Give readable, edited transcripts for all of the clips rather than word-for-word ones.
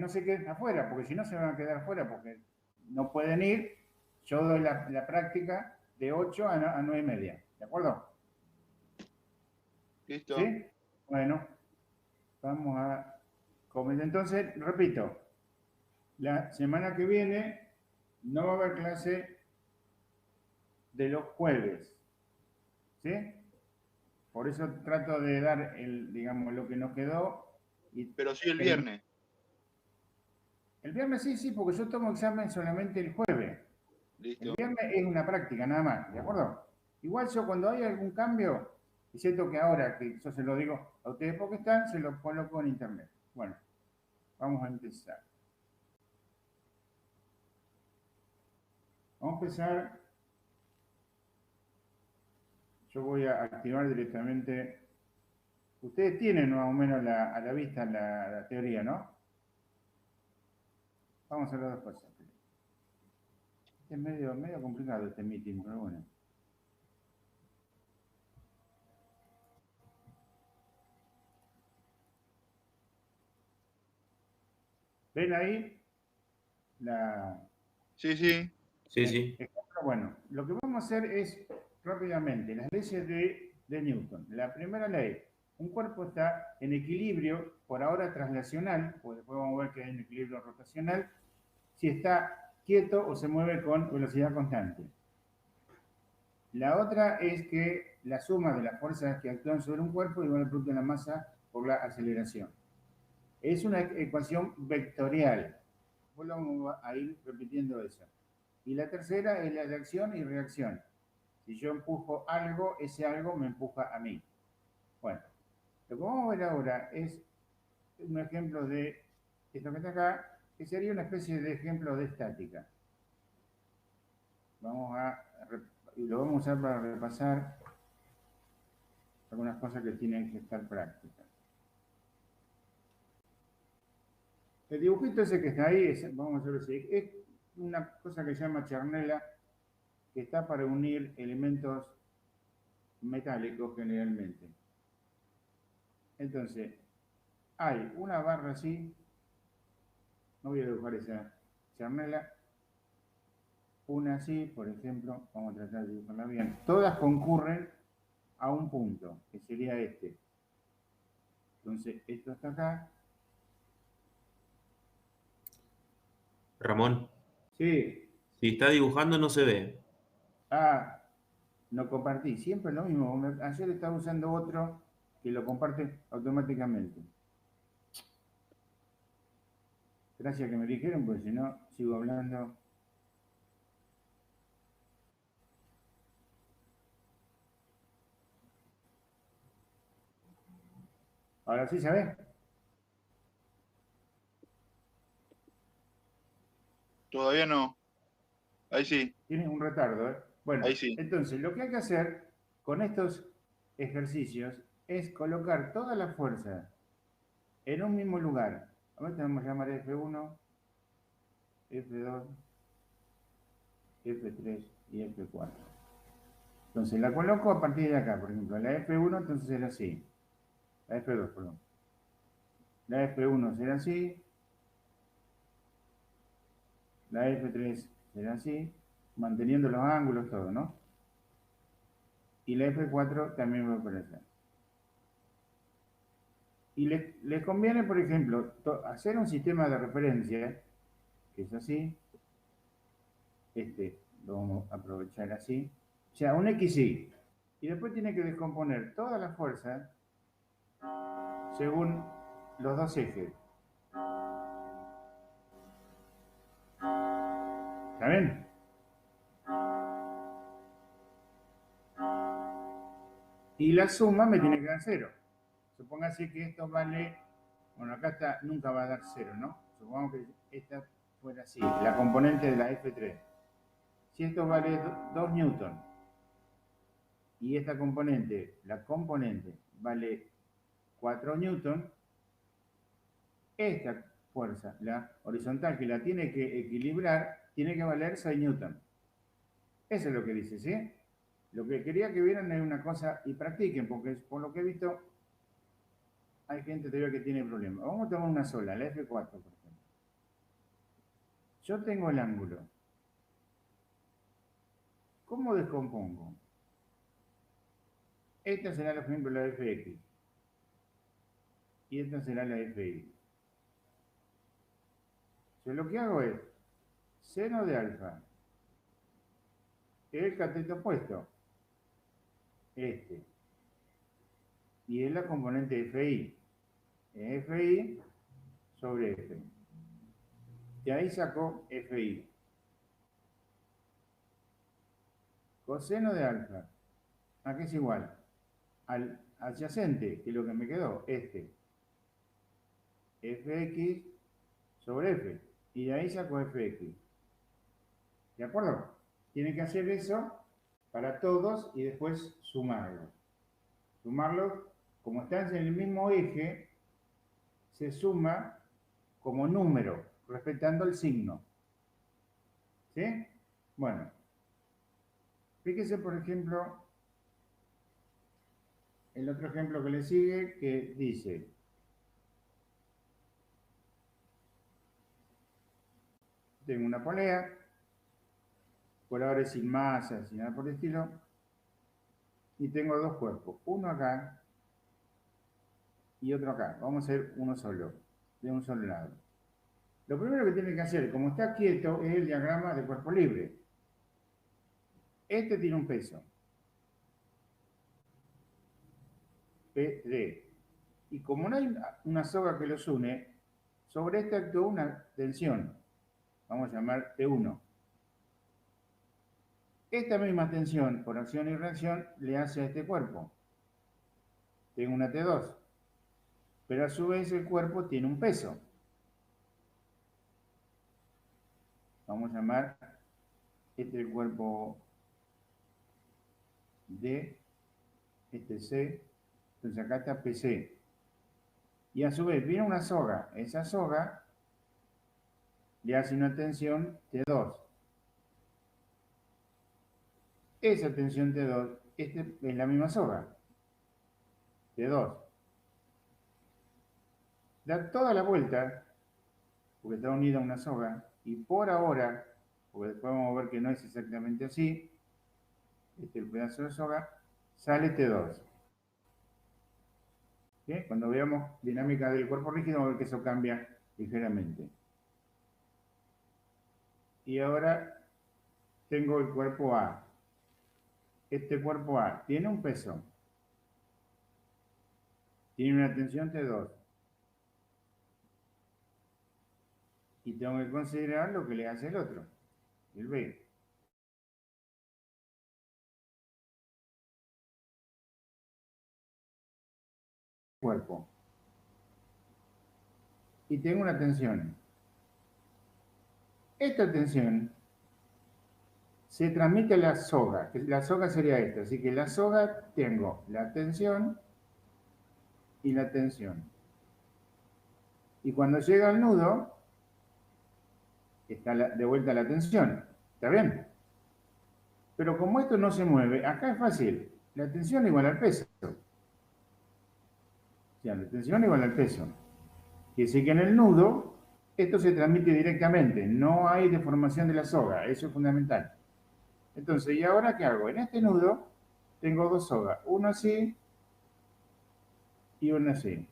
no se queden afuera, porque si no se van a quedar afuera, porque no pueden ir. Yo doy la práctica de 8 a 9 y media, ¿de acuerdo? Listo. ¿Sí? Bueno, vamos a comentar. Entonces, repito, la semana que viene no va a haber clase de los jueves, ¿sí? Por eso trato de dar digamos, lo que nos quedó. Pero sí el viernes. El viernes sí, porque yo tomo examen solamente el jueves. Listo. El viernes es una práctica nada más, ¿de acuerdo? Igual yo cuando hay algún cambio, y siento que ahora que yo se lo digo a ustedes porque están, se lo coloco en internet. Bueno, vamos a empezar. Vamos a empezar. Yo voy a activar directamente. Ustedes tienen más o menos a la vista la teoría, ¿no? Vamos a hacer las dos cosas. Es medio complicado este meeting, pero bueno. ¿Ven ahí la... Sí. Sí. Bueno, lo que vamos a hacer es rápidamente las leyes de Newton. La primera ley, un cuerpo está en equilibrio, por ahora traslacional, pues después vamos a ver que hay un equilibrio rotacional, si está quieto o se mueve con velocidad constante. La otra es que la suma de las fuerzas que actúan sobre un cuerpo igual al producto de la masa por la aceleración. Es una ecuación vectorial. Después vamos a ir repitiendo eso. Y la tercera es la de acción y reacción. Si yo empujo algo, ese algo me empuja a mí. Bueno, lo que vamos a ver ahora es un ejemplo de esto que está acá, que sería una especie de ejemplo de estática. Y lo vamos a usar para repasar algunas cosas que tienen que estar prácticas. El dibujito ese que está ahí, vamos a hacerlo así, es una cosa que se llama charnela, que está para unir elementos metálicos generalmente. Entonces, hay una barra así, no voy a dibujar esa charnela, una así, por ejemplo, vamos a tratar de dibujarla bien. Todas concurren a un punto, que sería este. Entonces, esto está acá. Ramón, Sí. si está dibujando no se ve. Ah, no compartí. Siempre lo mismo. Ayer estaba usando otro que lo comparte automáticamente. Gracias que me dijeron, porque si no, sigo hablando. Ahora sí, ¿sabes? Todavía no. Ahí sí. Tiene un retardo, ¿eh? Bueno, Ahí sí. entonces lo que hay que hacer con estos ejercicios es colocar toda la fuerza en un mismo lugar. A ver, vamos a llamar F1, F2, F3 y F4. Entonces la coloco a partir de acá, por ejemplo. La F1 entonces será así. La F2, perdón. La F1 será así. La F3 será así, manteniendo los ángulos, todo, ¿no? Y la F4 también va por allá. Y les conviene, por ejemplo, hacer un sistema de referencia, que es así. Este lo vamos a aprovechar así. O sea, un XY. Y después tiene que descomponer toda la fuerza según los dos ejes. ¿Está bien? Y la suma me tiene que dar 0. Supóngase que esto vale, bueno, acá está, nunca va a dar 0, ¿no? Supongamos que esta fuera así, la componente de la F3. Si esto vale 2 newton y esta componente, la componente, vale 4 newton, esta fuerza, la horizontal que la tiene que equilibrar, tiene que valer 6 newton. Eso es lo que dice, ¿sí? Lo que quería que vieran es una cosa y practiquen, porque por lo que he visto, hay gente todavía que tiene problemas. Vamos a tomar una sola, la F4, por ejemplo. yo tengo el ángulo. ¿Cómo descompongo? Esta será, por ejemplo, la fx. Y esta será la fi. Yo lo que hago es seno de alfa, el cateto opuesto, este, y es la componente fi. Fi sobre f. Y ahí saco fi. Coseno de alfa, ¿a qué es igual? Al adyacente, que es lo que me quedó, este. Fx sobre f. Y de ahí saco fx. ¿De acuerdo? Tienen que hacer eso para todos y después sumarlos. Sumarlos, como están en el mismo eje, se suma como número, respetando el signo. ¿Sí? Bueno. Fíjese, por ejemplo, el otro ejemplo que le sigue, que dice: tengo una polea, por ahora es sin masa, sin nada por el estilo, y tengo dos cuerpos, uno acá y otro acá. Vamos a hacer uno solo, de un solo lado. Lo primero que tiene que hacer, como está quieto, es el diagrama de cuerpo libre. Este tiene un peso, PD. Y como no hay una soga que los une, sobre este actúa una tensión, vamos a llamar T1. Esta misma tensión, por acción y reacción, le hace a este cuerpo. Tengo una T2. Pero a su vez el cuerpo tiene un peso. Vamos a llamar este el cuerpo D, este C. Entonces acá está PC. Y a su vez viene una soga. Esa soga le hace una tensión T2. Esa tensión T2, este es la misma soga. T2. Da toda la vuelta, porque está unida a una soga, y por ahora, porque después vamos a ver que no es exactamente así, este el pedazo de soga, sale T2. ¿Sí? Cuando veamos dinámica del cuerpo rígido, vamos a ver que eso cambia ligeramente. Y ahora tengo el cuerpo A. Este cuerpo A tiene un peso, tiene una tensión T2. Y tengo que considerar lo que le hace el otro, el B. Cuerpo. Y tengo una tensión. Esta tensión se transmite a la soga, que la soga sería esta. Así que la soga tengo la tensión y la tensión. Y cuando llega al nudo, está de vuelta la tensión. ¿Está bien? Pero como esto no se mueve, acá es fácil. La tensión igual al peso. O sea, la tensión igual al peso. Quiere decir que en el nudo, esto se transmite directamente. No hay deformación de la soga. Eso es fundamental. Entonces, ¿y ahora qué hago? En este nudo tengo dos sogas. Uno así y uno así.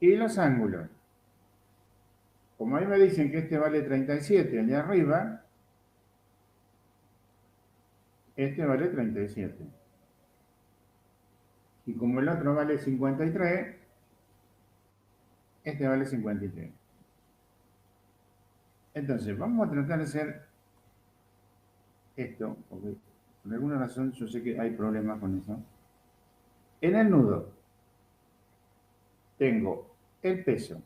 Y los ángulos. Como ahí me dicen que este vale 37, el de arriba, este vale 37. Y como el otro vale 53, este vale 53. Entonces, vamos a tratar de hacer esto, porque por alguna razón yo sé que hay problemas con eso. En el nudo tengo el peso.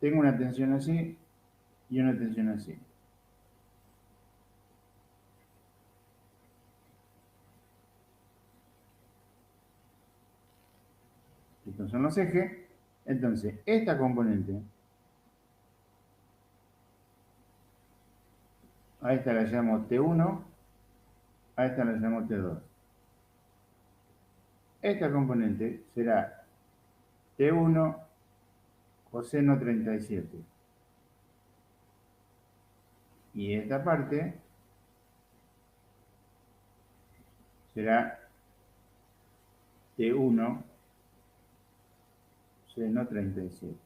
Tengo una tensión así y una tensión así. Estos son los ejes. Entonces, esta componente, a esta la llamo T1, a esta la llamo T2. Esta componente será T1 coseno 37. Y esta parte será T1 seno 37.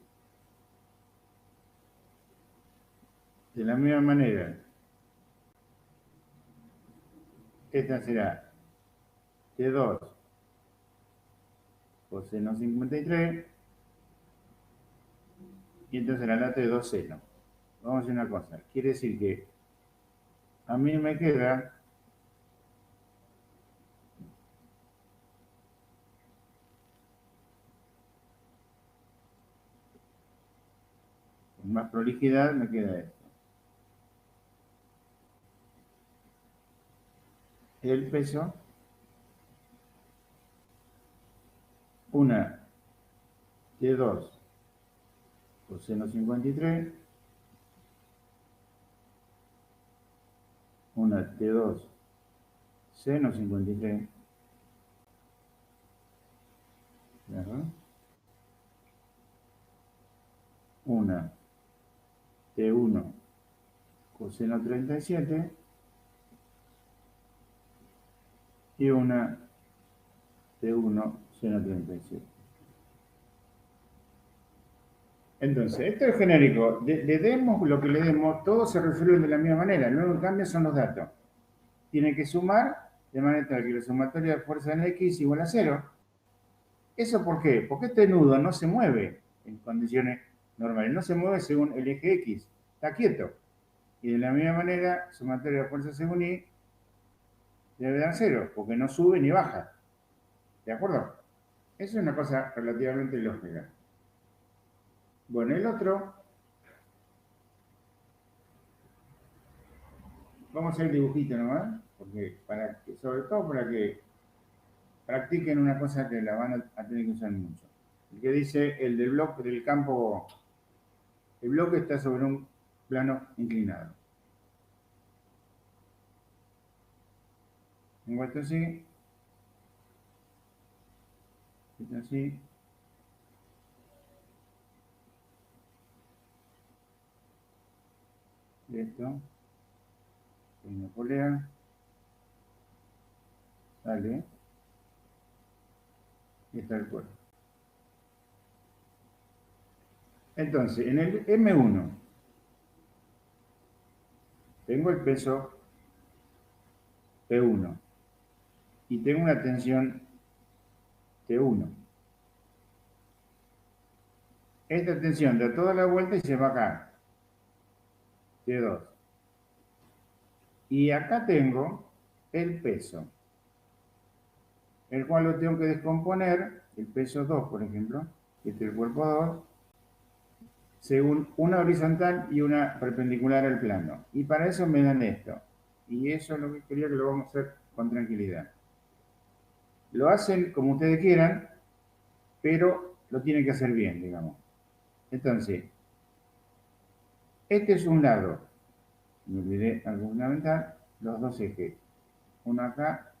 De la misma manera, esta será T2 coseno 53 y esta será la T2 seno. Vamos a hacer una cosa, quiere decir que a mí me queda con más prolijidad, me queda esto. El peso, una T2 coseno 53, una T2 seno 53, ¿verdad? Una T1 coseno 37 y una T1 seno 37. Entonces, esto es genérico. Le demos lo que le demos, todos se resuelven de la misma manera. Lo único que cambia son los datos. Tiene que sumar de manera tal que la sumatoria de fuerza en X es igual a 0. ¿Eso por qué? Porque este nudo no se mueve en condiciones normales. No se mueve según el eje X. Está quieto. Y de la misma manera, sumatoria de fuerza según Y debe dar 0, porque no sube ni baja. ¿De acuerdo? Eso es una cosa relativamente lógica. Bueno, el otro, vamos a hacer el dibujito nomás, porque sobre todo para que practiquen una cosa que la van a tener que usar mucho. El que dice el del bloque del campo, el bloque está sobre un plano inclinado. Tengo esto así, esto así, esto, hay una polea, sale, y está el cuerpo. Entonces, en el M1, tengo el peso P1 y tengo una tensión T1. Esta tensión da toda la vuelta y se va acá, T2. Y acá tengo el peso, el cual lo tengo que descomponer, el peso 2, por ejemplo, este es el cuerpo 2, según una horizontal y una perpendicular al plano. Y para eso me dan esto. Y eso es lo que quería que lo vamos a hacer con tranquilidad. Lo hacen como ustedes quieran, pero lo tienen que hacer bien, digamos. Entonces, este es un lado. Me olvidé algo fundamental, los dos ejes. Uno acá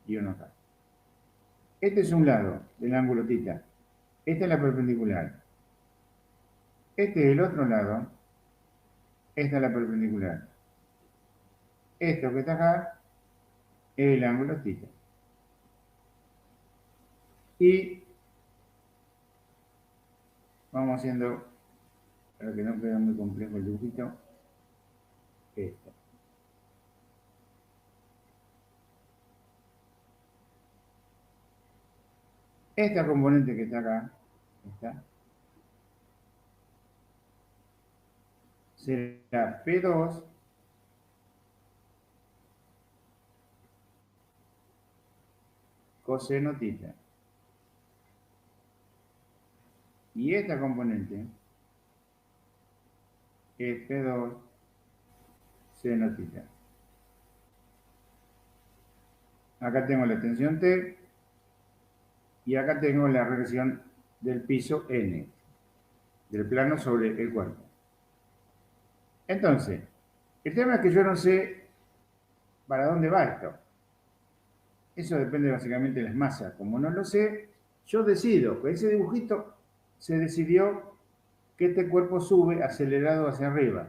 y uno acá. Este es un lado del ángulo θ. Esta es la perpendicular. Este es el otro lado. Esta es la perpendicular. Esto que está acá es el ángulo θ. Y vamos haciendo, para que no quede muy complejo el dibujito, esto. Esta componente que está acá, esta, será P2 coseno θ. Y esta componente es P2 seno θ. Acá tengo la tensión T y acá tengo la regresión del piso N, del plano sobre el cuerpo. Entonces, el tema es que yo no sé para dónde va esto. Eso depende básicamente de las masas. Como no lo sé, yo decido, con ese dibujito se decidió que este cuerpo sube acelerado hacia arriba.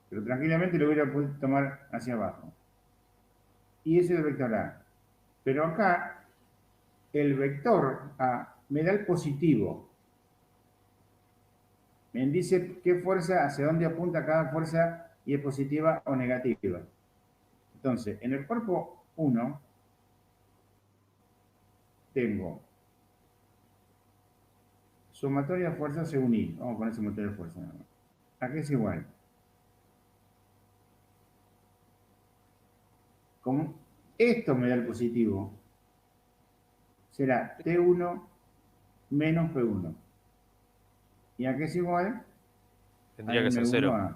Pero tranquilamente lo hubiera podido tomar hacia abajo. Y ese es el vector A. Pero acá, el vector A me da el positivo. Me dice qué fuerza, hacia dónde apunta cada fuerza y es positiva o negativa. Entonces, en el cuerpo 1 tengo sumatoria de fuerzas según I. Vamos a poner sumatoria de fuerzas. Aquí es igual. Como esto me da el positivo, será T1 menos P1. Y aquí es igual Tendría que ser 0.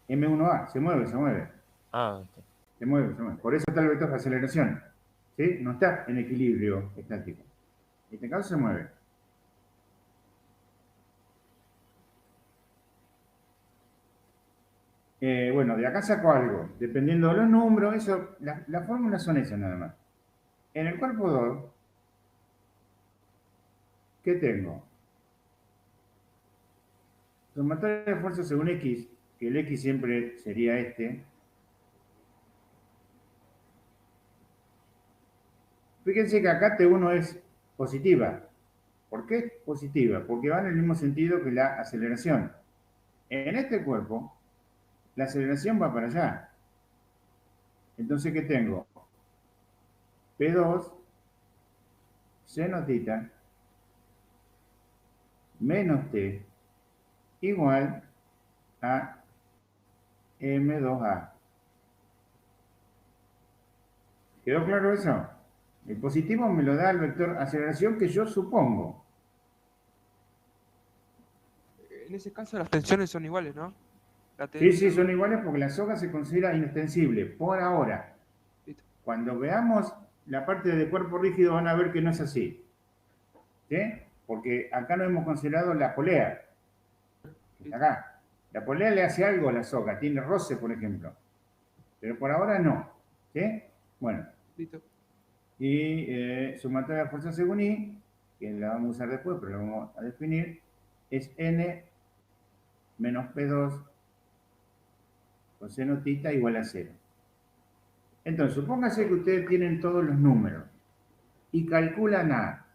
M1A, se mueve. Ah, Se mueve. Por eso está el vector de aceleración. ¿Sí? No está en equilibrio estático. En este caso se mueve. Bueno, de acá saco algo. Dependiendo de los números, eso, las fórmulas son esas nada más. En el cuerpo 2, ¿qué tengo? Sumatoria de fuerzas según X, que el X siempre sería este. Fíjense que acá T1 es positiva. ¿Por qué es positiva? Porque va en el mismo sentido que la aceleración. En este cuerpo, la aceleración va para allá. Entonces, ¿qué tengo? P2 seno tita menos T igual a M2A. ¿Quedó claro eso? El positivo me lo da el vector aceleración que yo supongo. En ese caso las tensiones son iguales, ¿no? La Sí, tensión... son iguales porque la soga se considera inextensible por ahora. Listo. Cuando veamos la parte de cuerpo rígido van a ver que no es así. ¿Sí? Porque acá no hemos considerado la polea. Acá. La polea le hace algo a la soga, tiene roce, por ejemplo. Pero por ahora no. ¿Sí? Bueno. Listo. Y sumatoria de fuerza según I, que la vamos a usar después, pero la vamos a definir, es N menos P2 coseno tita igual a 0. Entonces, supóngase que ustedes tienen todos los números y calculan A.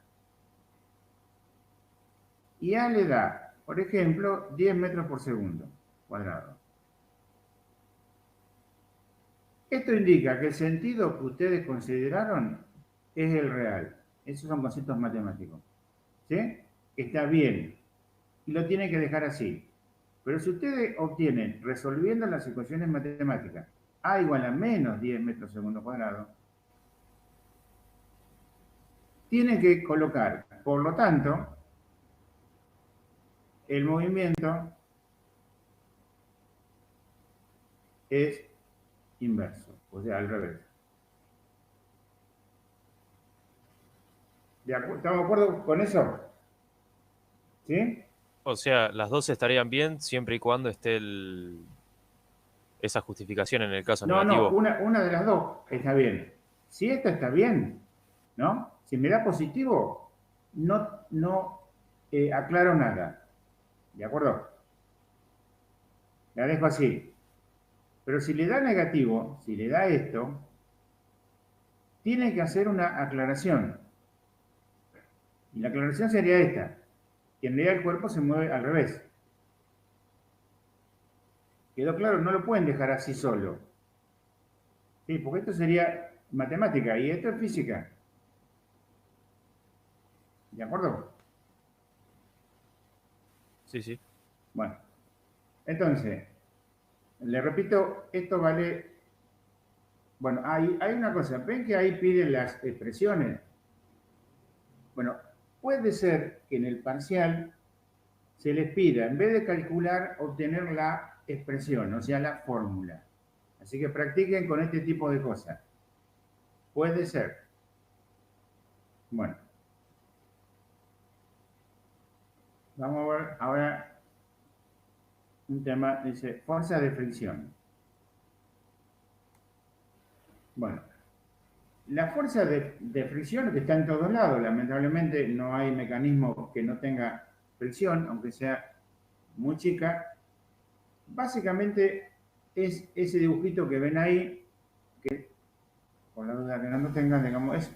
Y A le da, por ejemplo, 10 metros por segundo cuadrado. Esto indica que el sentido que ustedes consideraron es el real. Esos son conceptos matemáticos. ¿Sí? Está bien. Y lo tienen que dejar así. Pero si ustedes obtienen, resolviendo las ecuaciones matemáticas, A igual a menos 10 metros segundo cuadrado, tienen que colocar, por lo tanto, el movimiento es inverso, o sea, al revés. ¿Estamos de acuerdo con eso? ¿Sí? o sea, las dos estarían bien siempre y cuando esté esa justificación en el caso No, negativo. una de las dos está bien. Si esta está bien, ¿no? Si me da positivo, no aclaro nada. ¿De acuerdo? La dejo así. Pero si le da negativo, si le da esto, tiene que hacer una aclaración. Y la aclaración sería esta. Que en realidad el cuerpo se mueve al revés. ¿Quedó claro? No lo pueden dejar así solo. Sí, porque esto sería matemática y esto es física. ¿De acuerdo? Sí, sí. Bueno, entonces, le repito, esto vale... Bueno, hay una cosa, ven que ahí piden las expresiones. Bueno, puede ser que en el parcial se les pida, en vez de calcular, obtener la expresión, o sea, la fórmula. Así que practiquen con este tipo de cosas. Puede ser. Bueno. Vamos a ver ahora un tema, dice, fuerza de fricción. Bueno, la fuerza de fricción que está en todos lados, lamentablemente no hay mecanismo que no tenga fricción, aunque sea muy chica. Básicamente es ese dibujito que ven ahí, que por la duda que no lo tengan, digamos,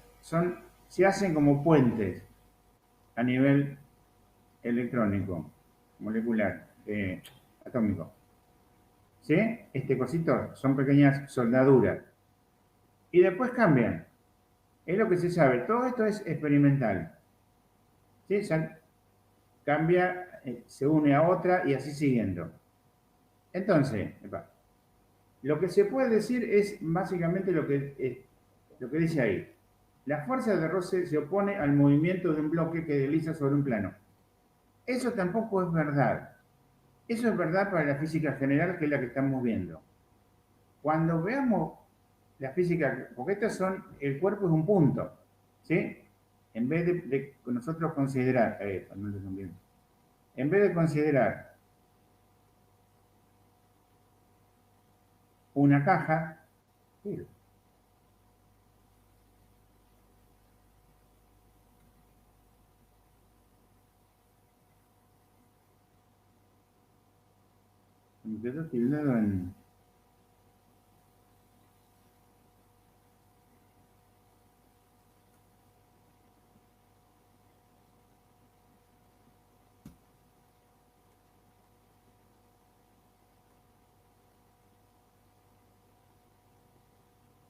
se hacen como puentes a nivel electrónico, molecular, atómico. ¿Sí? Este cosito son pequeñas soldaduras. Y después cambian. Es lo que se sabe. Todo esto es experimental. ¿Sí? Cambia, se une a otra y así siguiendo. Entonces, lo que se puede decir es básicamente lo que dice ahí. La fuerza de roce se opone al movimiento de un bloque que desliza sobre un plano. Eso tampoco es verdad. Eso es verdad para la física general, que es la que estamos viendo. Cuando veamos la física, porque el cuerpo es un punto, ¿sí? En vez de nosotros considerar, en vez de considerar una caja, ¿sí? Me quedó tildado en...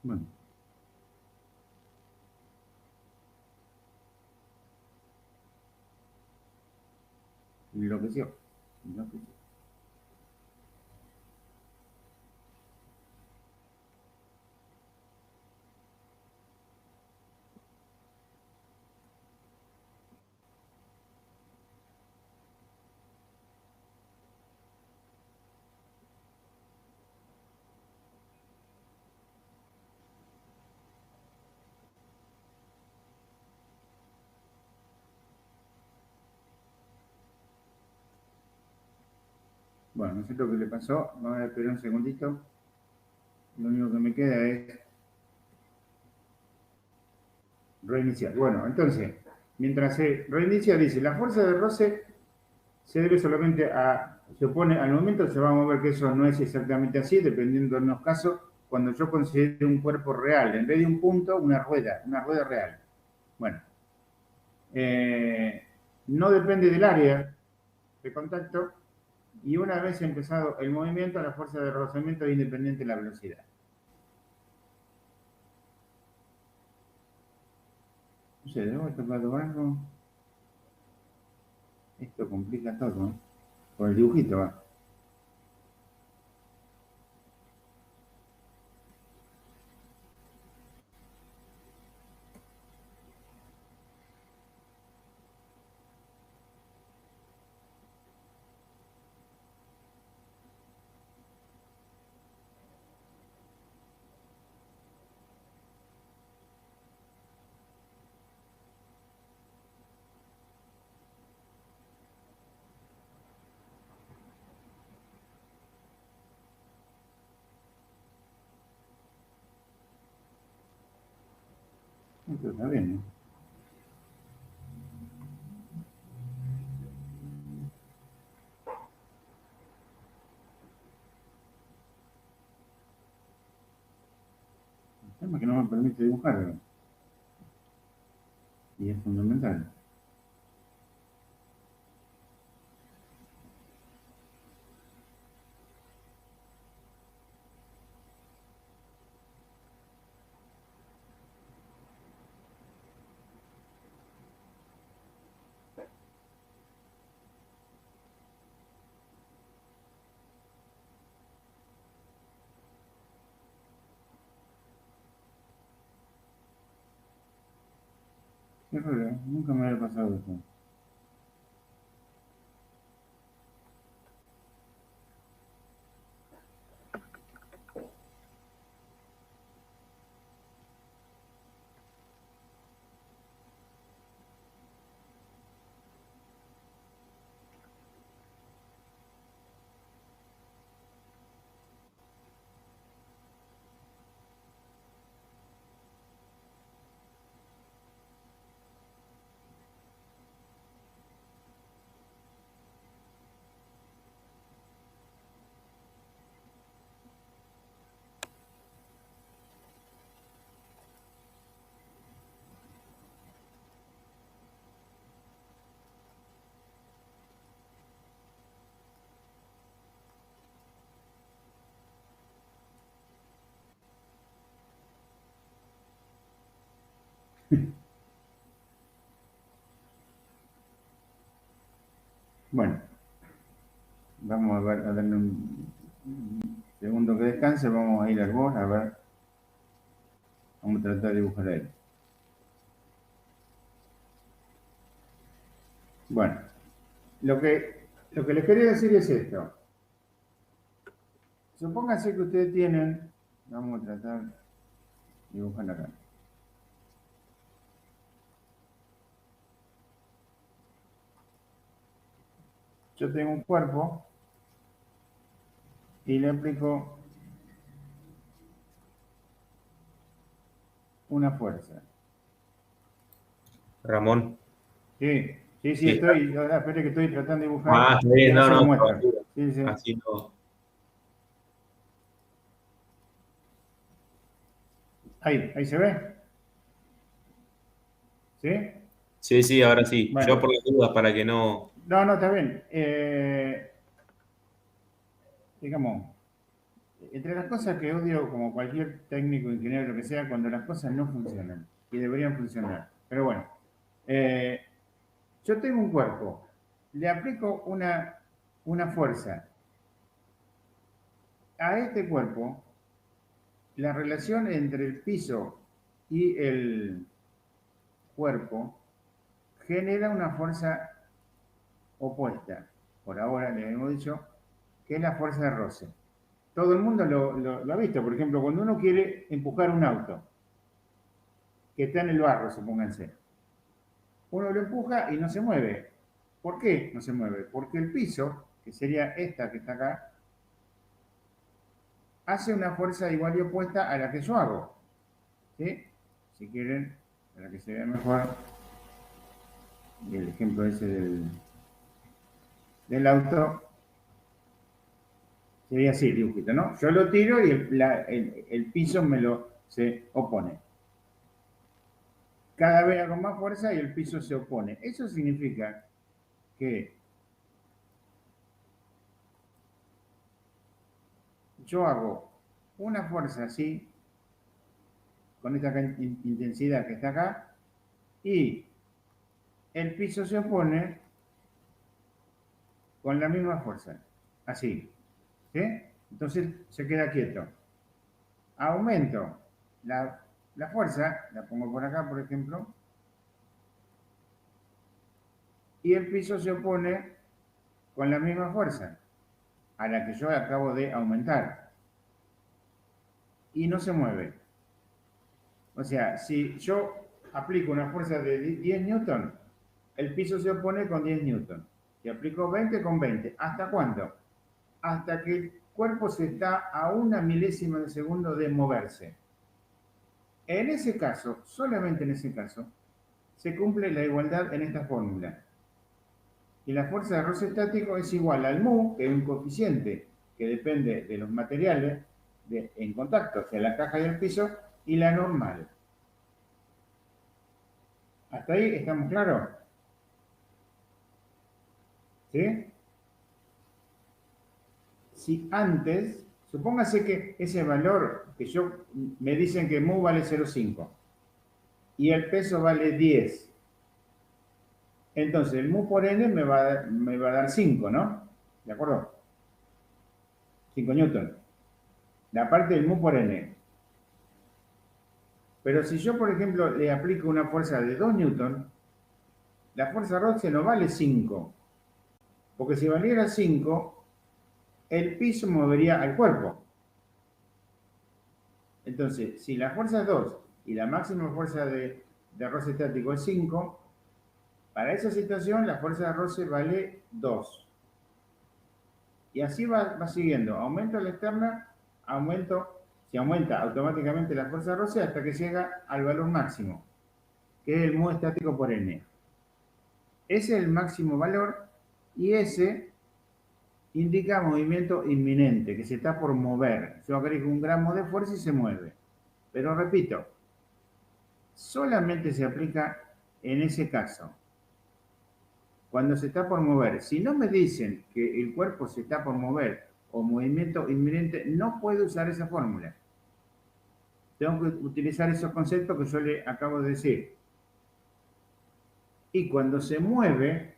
Bueno. Enloqueció. Enloqueció. Bueno, no sé lo que le pasó. Vamos a esperar un segundito. Lo único que me queda es reiniciar. Bueno, entonces, mientras se reinicia, dice, la fuerza de roce se debe solamente se opone al movimiento. Se va a ver que eso no es exactamente así, dependiendo de los casos. Cuando yo considero un cuerpo real, en vez de un punto, una rueda real. Bueno, no depende del área de contacto, y una vez empezado el movimiento, la fuerza de rozamiento es independiente de la velocidad. No sé, ¿debo tocar algo? Esto complica todo, ¿no? Por el dibujito va. Esto está bien, ¿no? El tema es que no me permite dibujarlo. Y es fundamental. Qué raro, ¿eh? Nunca me había pasado eso. Bueno, vamos a ver, a darle un segundo que descanse, vamos a ir al board, a ver. Vamos a tratar de dibujar ahí. Bueno, lo que les quería decir es esto. Supónganse que ustedes tienen, vamos a tratar de dibujar acá. Yo tengo un cuerpo y le aplico una fuerza. Ramón. Sí, Sí. estoy, espere que estoy tratando de dibujar. Ah, está bien, y no, se lo no, muestro. no. Sí. Así no. Ahí se ve. ¿Sí? Sí, ahora sí. Bueno. Yo por las dudas, para que no. No, está bien. Digamos, entre las cosas que odio, como cualquier técnico, ingeniero, lo que sea, cuando las cosas no funcionan y deberían funcionar. Pero bueno, yo tengo un cuerpo, le aplico una fuerza a este cuerpo, la relación entre el piso y el cuerpo genera una fuerza opuesta. Por ahora le hemos dicho que es la fuerza de roce. Todo el mundo lo ha visto. Por ejemplo, cuando uno quiere empujar un auto que está en el barro, supónganse, uno lo empuja y no se mueve. ¿Por qué no se mueve? Porque el piso, que sería esta que está acá, hace una fuerza igual y opuesta a la que yo hago. ¿Sí? Si quieren, para que se vea mejor, el ejemplo ese del auto, sería así, dibujito, ¿no? Yo lo tiro y el piso se opone. Cada vez hago más fuerza y el piso se opone. Eso significa que yo hago una fuerza así, con esta intensidad que está acá, y el piso se opone con la misma fuerza, así. ¿Sí? Entonces se queda quieto. Aumento la fuerza, la pongo por acá, por ejemplo, y el piso se opone con la misma fuerza a la que yo acabo de aumentar. Y no se mueve. O sea, si yo aplico una fuerza de 10 newton, el piso se opone con 10 newton. Si aplico 20, con 20. ¿Hasta cuándo? Hasta que el cuerpo se está a una milésima de segundo de moverse. En ese caso, solamente en ese caso, se cumple la igualdad en esta fórmula. Y la fuerza de roce estático es igual al mu, que es un coeficiente que depende de los materiales en contacto, o sea, la caja y el piso, y la normal. ¿Hasta ahí estamos claros? ¿Sí? Si antes, supóngase que ese valor que me dicen que mu vale 0,5 y el peso vale 10. Entonces el mu por n me va a dar 5, ¿no? ¿De acuerdo? 5 newton. La parte del mu por n. Pero si yo, por ejemplo, le aplico una fuerza de 2 newton, la fuerza roce no vale 5. Porque si valiera 5, el piso movería al cuerpo. Entonces, si la fuerza es 2 y la máxima fuerza de roce estático es 5, para esa situación la fuerza de roce vale 2. Y así va siguiendo. Aumento la externa, se aumenta automáticamente la fuerza de roce hasta que llega al valor máximo, que es el mu estático por n. Ese es el máximo valor y ese indica movimiento inminente, que se está por mover. Yo agrego un gramo de fuerza y se mueve. Pero repito, solamente se aplica en ese caso, cuando se está por mover. Si no me dicen que el cuerpo se está por mover o movimiento inminente, no puedo usar esa fórmula. Tengo que utilizar esos conceptos que yo le acabo de decir. Y cuando se mueve,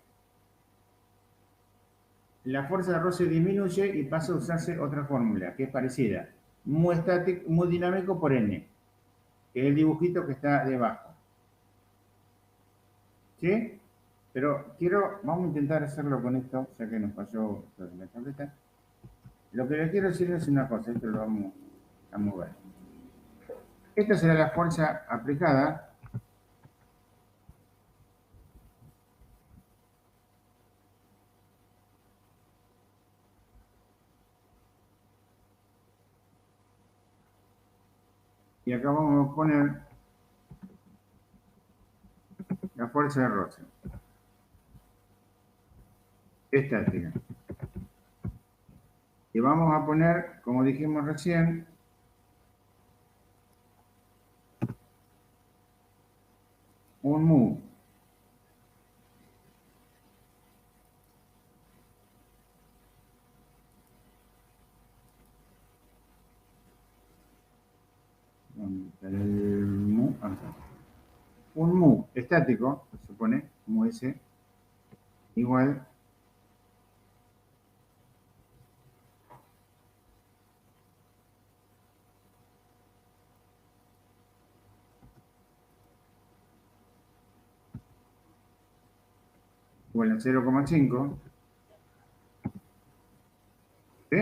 la fuerza de roce disminuye y pasa a usarse otra fórmula, que es parecida. Mu estático, mu dinámico por N, que es el dibujito que está debajo. ¿Sí? Pero vamos a intentar hacerlo con esto, ya que nos pasó la tableta. Lo que les quiero decir es una cosa, esto lo vamos a mover. Esta será la fuerza aplicada. Y acá vamos a poner la fuerza de roce. Estática. Y vamos a poner, como dijimos recién, un mu. Un mu estático, se supone, mu S, igual a 0,5. ¿Sí?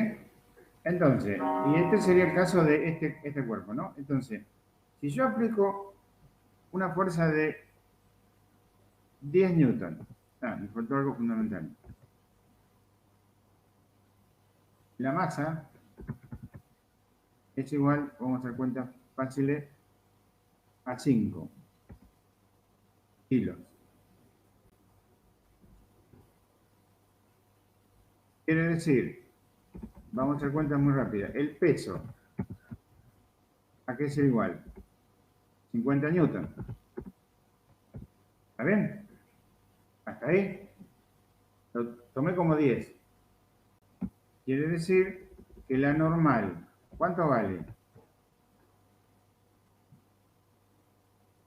Entonces, y este sería el caso de este cuerpo, ¿no? Entonces, si yo aplico una fuerza de 10 newton, me faltó algo fundamental. La masa es igual, vamos a hacer cuentas fáciles, a 5 kilos. Quiere decir, vamos a hacer cuentas muy rápidas, el peso, ¿a qué es igual? 50 newton. ¿Está bien? ¿Hasta ahí? Lo tomé como 10. Quiere decir que la normal, ¿cuánto vale?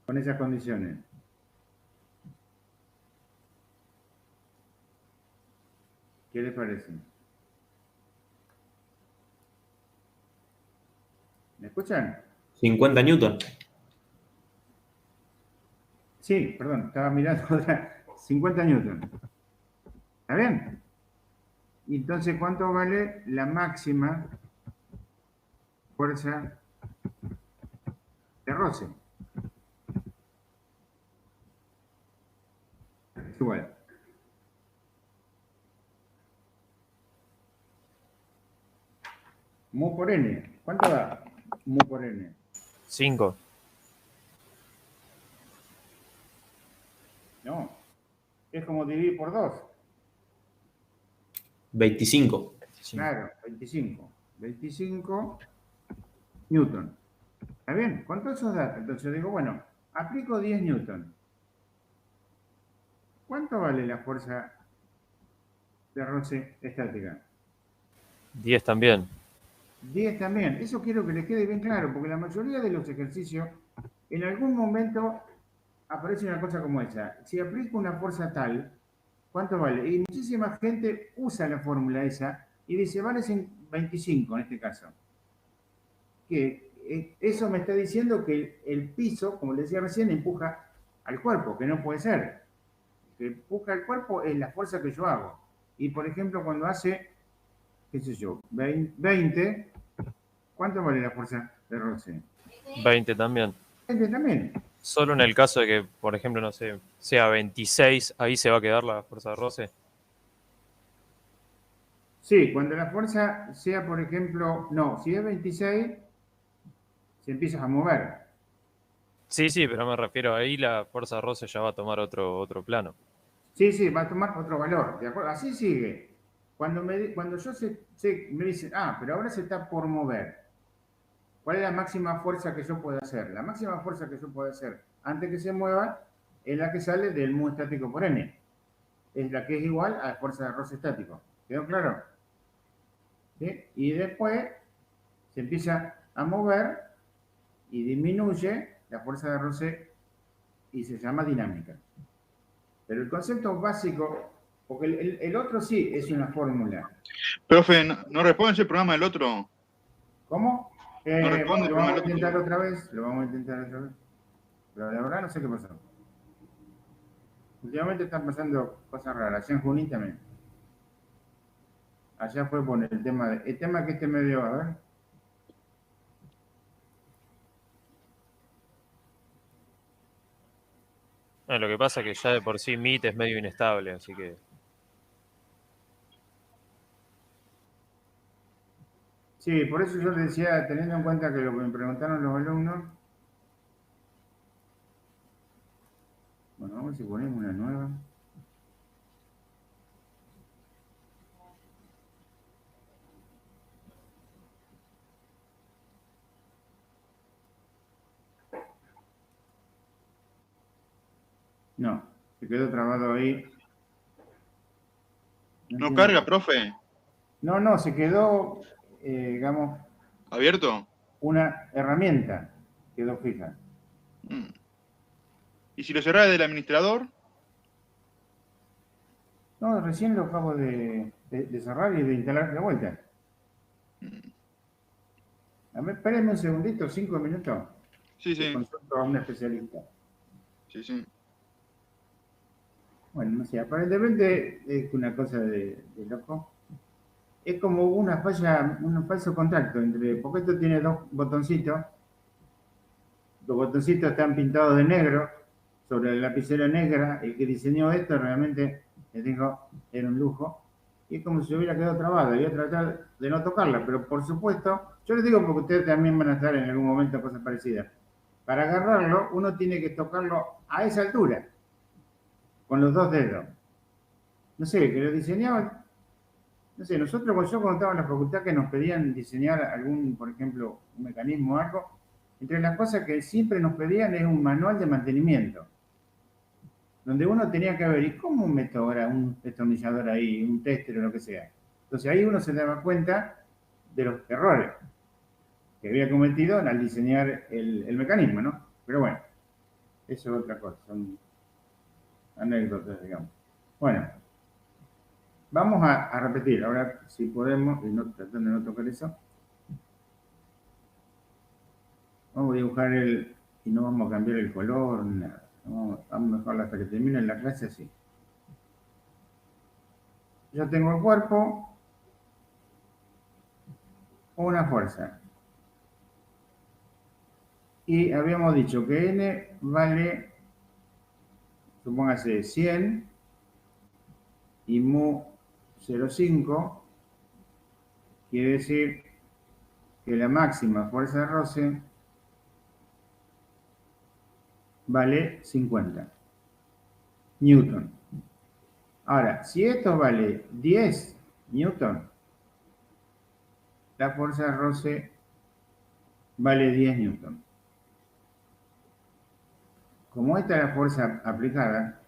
Con esas condiciones. ¿Qué les parece? ¿Me escuchan? 50 newton. Sí, perdón, estaba mirando otra. 50 newton. ¿Está bien? Y entonces, ¿cuánto vale la máxima fuerza de roce? Es igual. Mu por N. ¿Cuánto da mu por N? 5. No. Es como dividir por 2. 25. Claro, 25. 25 newton. ¿Está bien? Con todos esos datos. Entonces yo digo, bueno, aplico 10 newton. ¿Cuánto vale la fuerza de roce estática? 10 también. 10 también. Eso quiero que les quede bien claro, porque la mayoría de los ejercicios, en algún momento aparece una cosa como esa. Si aplico una fuerza tal, ¿cuánto vale? Y muchísima gente usa la fórmula esa y dice, vale 25 en este caso. Que eso me está diciendo que el piso, como les decía recién, empuja al cuerpo, que no puede ser. Que empuja al cuerpo es la fuerza que yo hago. Y por ejemplo, cuando hace, qué sé yo, 20, ¿cuánto vale la fuerza de roce? 20 también. 20 también. Solo en el caso de que, por ejemplo, no sé, sea 26, ahí se va a quedar la fuerza de roce. Sí, cuando la fuerza sea, por ejemplo, no, si es 26, se empieza a mover. Sí, sí, pero me refiero, ahí la fuerza de roce ya va a tomar otro plano. Sí, va a tomar otro valor, ¿de acuerdo? Así sigue. Cuando yo me dicen, pero ahora se está por mover. ¿Cuál es la máxima fuerza que yo puedo hacer? La máxima fuerza que yo puedo hacer antes que se mueva es la que sale del mu estático por N. Es la que es igual a la fuerza de roce estático. ¿Quedó claro? ¿Sí? Y después se empieza a mover y disminuye la fuerza de roce y se llama dinámica. Pero el concepto básico, porque el otro sí es una fórmula. Profe, ¿no responde ese programa del otro? ¿Cómo? No responde el Lo programa vamos a del otro. intentar otra vez. Lo vamos a intentar otra vez. Pero la verdad no sé qué pasó. Últimamente están pasando cosas raras. Allá en Junín también. Allá fue por el tema el tema que me dio, a ver. Lo que pasa es que ya de por sí Meet es medio inestable, así que. Sí, por eso yo le decía, teniendo en cuenta que lo que me preguntaron los alumnos. Bueno, vamos a ver si ponemos una nueva. No, se quedó trabado ahí. ¿No entiendo. carga, profe? No, se quedó, digamos, ¿Abierto? una herramienta. Quedó fija. Mm. ¿Y si lo cerrara del administrador? No, recién lo acabo de cerrar y de instalar de vuelta. A ver, espérenme un segundito, 5 minutos. Sí, Que sí. consulto a un especialista. Sí, sí. Bueno, no sé, aparentemente es una cosa de loco. Es como una falla, un falso contacto entre, porque esto tiene dos botoncitos. Los botoncitos están pintados de negro sobre la lapicera negra. El que diseñó esto realmente, les digo, era un lujo. Y es como si se hubiera quedado trabado. Voy a tratar de no tocarla, pero por supuesto, yo les digo porque ustedes también van a estar en algún momento cosas parecidas. Para agarrarlo, uno tiene que tocarlo a esa altura, con los dos dedos. No sé, que lo diseñaban. No sé, nosotros cuando estaba en la facultad que nos pedían diseñar algún, por ejemplo, un mecanismo o algo, entre las cosas que siempre nos pedían es un manual de mantenimiento, donde uno tenía que ver, ¿y cómo meto ahora un destornillador ahí, un tester o lo que sea? Entonces ahí uno se daba cuenta de los errores que había cometido al diseñar el mecanismo, ¿no? Pero bueno, eso es otra cosa, son anécdotas, digamos. Bueno, vamos a repetir, ahora si podemos, y no, tratando de no tocar eso. Vamos a dibujar y no vamos a cambiar el color, nada. Vamos a dejarlo hasta que termine la clase así. Ya tengo el cuerpo, una fuerza. Y habíamos dicho que N vale, supóngase 100 y mu 0,5 quiere decir que la máxima fuerza de roce vale 50 newton. Ahora, si esto vale 10 newton, la fuerza de roce vale 10 newton. Como esta es la fuerza aplicada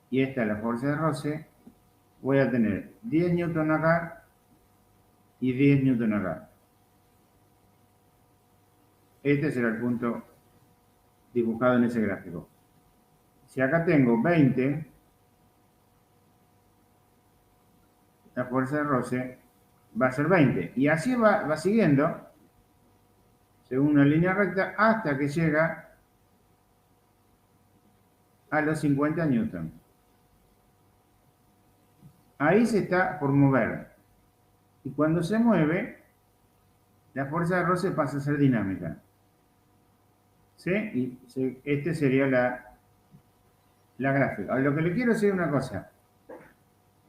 y esta es la fuerza de roce, voy a tener 10 newton acá y 10 newton acá. Este será el punto dibujado en ese gráfico. Si acá tengo 20, la fuerza de roce va a ser 20. Y así va siguiendo, según una línea recta, hasta que llega a los 50 newton. Ahí se está por mover. Y cuando se mueve, la fuerza de roce pasa a ser dinámica. ¿Sí? Y este sería la gráfica. Ahora, lo que le quiero decir es una cosa.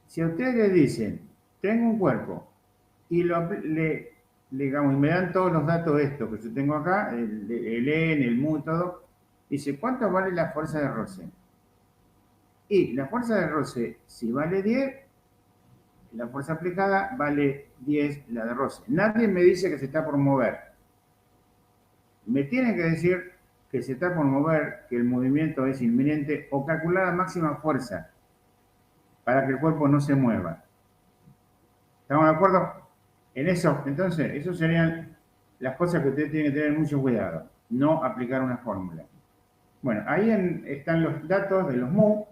Si a ustedes le dicen, tengo un cuerpo, y digamos, y me dan todos los datos estos que yo tengo acá, el N, el mu, todo, dice, ¿cuánto vale la fuerza de roce? Y la fuerza de roce, si vale 10, la fuerza aplicada vale 10 la de roce. Nadie me dice que se está por mover. Me tienen que decir que se está por mover, que el movimiento es inminente, o calcular la máxima fuerza para que el cuerpo no se mueva. ¿Estamos de acuerdo en eso? Entonces, esas serían las cosas que ustedes tienen que tener mucho cuidado. No aplicar una fórmula. Bueno, ahí están los datos de los mu,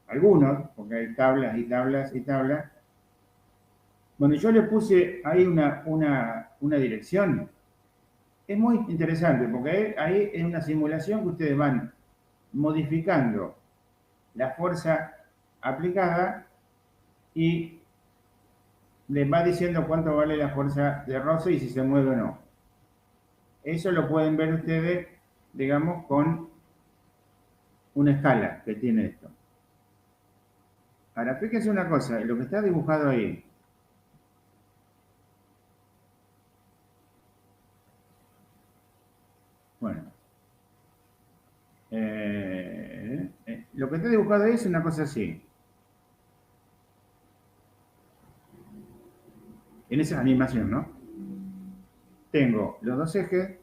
algunos, porque hay tablas y tablas y tablas. Bueno, yo le puse ahí una dirección. Es muy interesante, porque ahí es una simulación que ustedes van modificando la fuerza aplicada y les va diciendo cuánto vale la fuerza de roce y si se mueve o no. Eso lo pueden ver ustedes, digamos, con una escala que tiene esto. Ahora, fíjense una cosa, lo que está dibujado ahí. Bueno. Lo que está dibujado ahí es una cosa así. En esa animación, ¿no? Tengo los dos ejes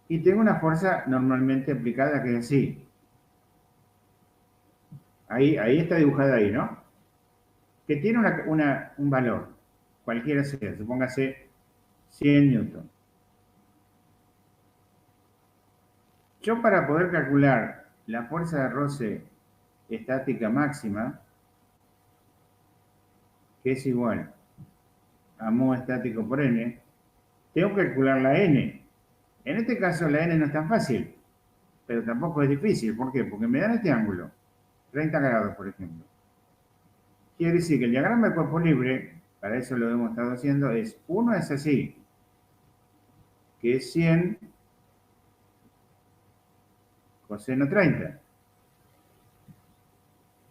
y tengo una fuerza normalmente aplicada que es así. Ahí está dibujada ahí, ¿no? Que tiene un valor, cualquiera sea, supóngase 100 newton. Yo para poder calcular la fuerza de roce estática máxima, que es igual a mu estático por n, tengo que calcular la n. En este caso la n no es tan fácil, pero tampoco es difícil. ¿Por qué? Porque me dan este ángulo, 30 grados, por ejemplo. Quiere decir que el diagrama de cuerpo libre, para eso lo hemos estado haciendo, uno es así, que es 100 coseno 30.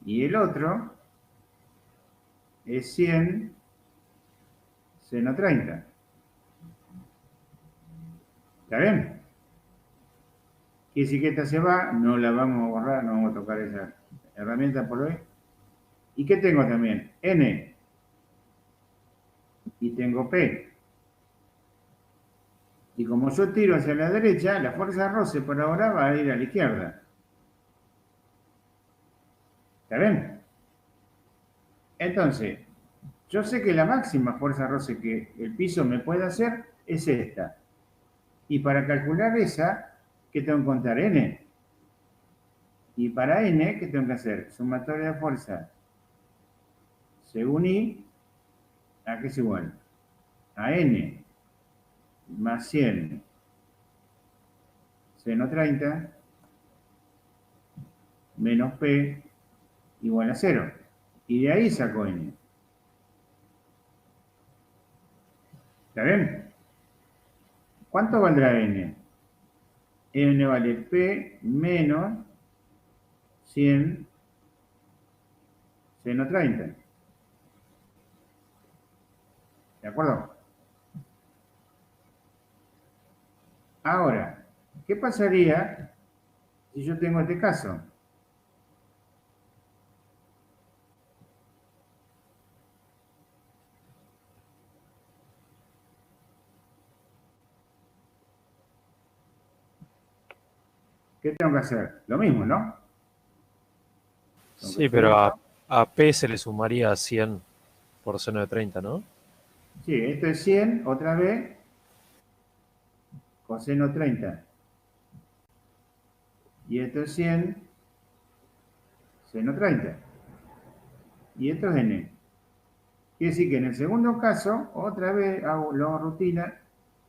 Y el otro es 100 seno 30. ¿Está bien? Quiere decir que esta se va, no la vamos a borrar, no vamos a tocar esa herramienta por hoy. ¿Y qué tengo también? N. Y tengo P. Y como yo tiro hacia la derecha, la fuerza de roce por ahora va a ir a la izquierda. ¿Está bien? Entonces, yo sé que la máxima fuerza de roce que el piso me puede hacer es esta. Y para calcular esa, ¿qué tengo que contar? N. Y para N, ¿qué tengo que hacer? Sumatoria de fuerza según I, ¿a qué es igual? A N más 100 seno 30 menos P igual a 0. Y de ahí saco N. ¿Está bien? ¿Cuánto valdrá N? N vale P menos 100 seno 30. ¿De acuerdo? Ahora, ¿qué pasaría si yo tengo este caso? ¿Qué tengo que hacer? Lo mismo, ¿no? Sí, pero a P se le sumaría 100 por seno de 30, ¿no? Sí, esto es 100, otra vez, coseno 30. Y esto es 100, seno 30. Y esto es n. Quiere decir que en el segundo caso, otra vez lo hago rutina,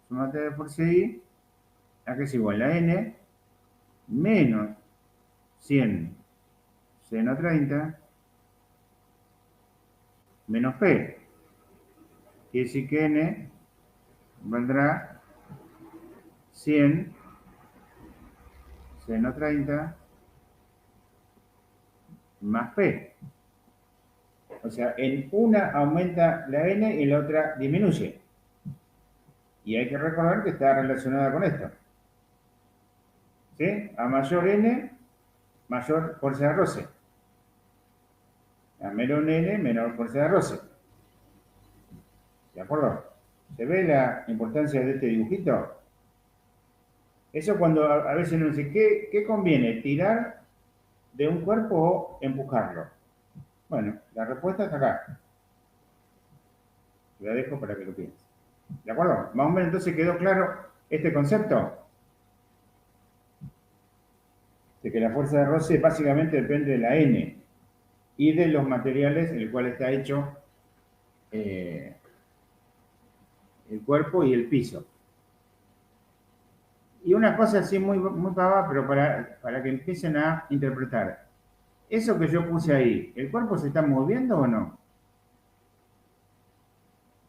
sumate de fuerza I, a que es igual a n, menos 100 seno 30, menos P. Quiere decir que n valdrá 100 seno 30 más P. O sea, en una aumenta la n y en la otra disminuye. Y hay que recordar que está relacionada con esto. ¿Sí? A mayor n, mayor fuerza de roce. A menor n, menor fuerza de roce. ¿De acuerdo? ¿Se ve la importancia de este dibujito? Eso cuando a veces no sé, ¿qué conviene? ¿Tirar de un cuerpo o empujarlo? Bueno, la respuesta está acá. La dejo para que lo piensen. ¿De acuerdo? Más o menos entonces quedó claro este concepto. de que la fuerza de roce básicamente depende de la N y de los materiales en el cual está hecho el cuerpo y el piso. Y una cosa así muy, muy pavada, pero para que empiecen a interpretar. Eso que yo puse ahí, ¿el cuerpo se está moviendo o no?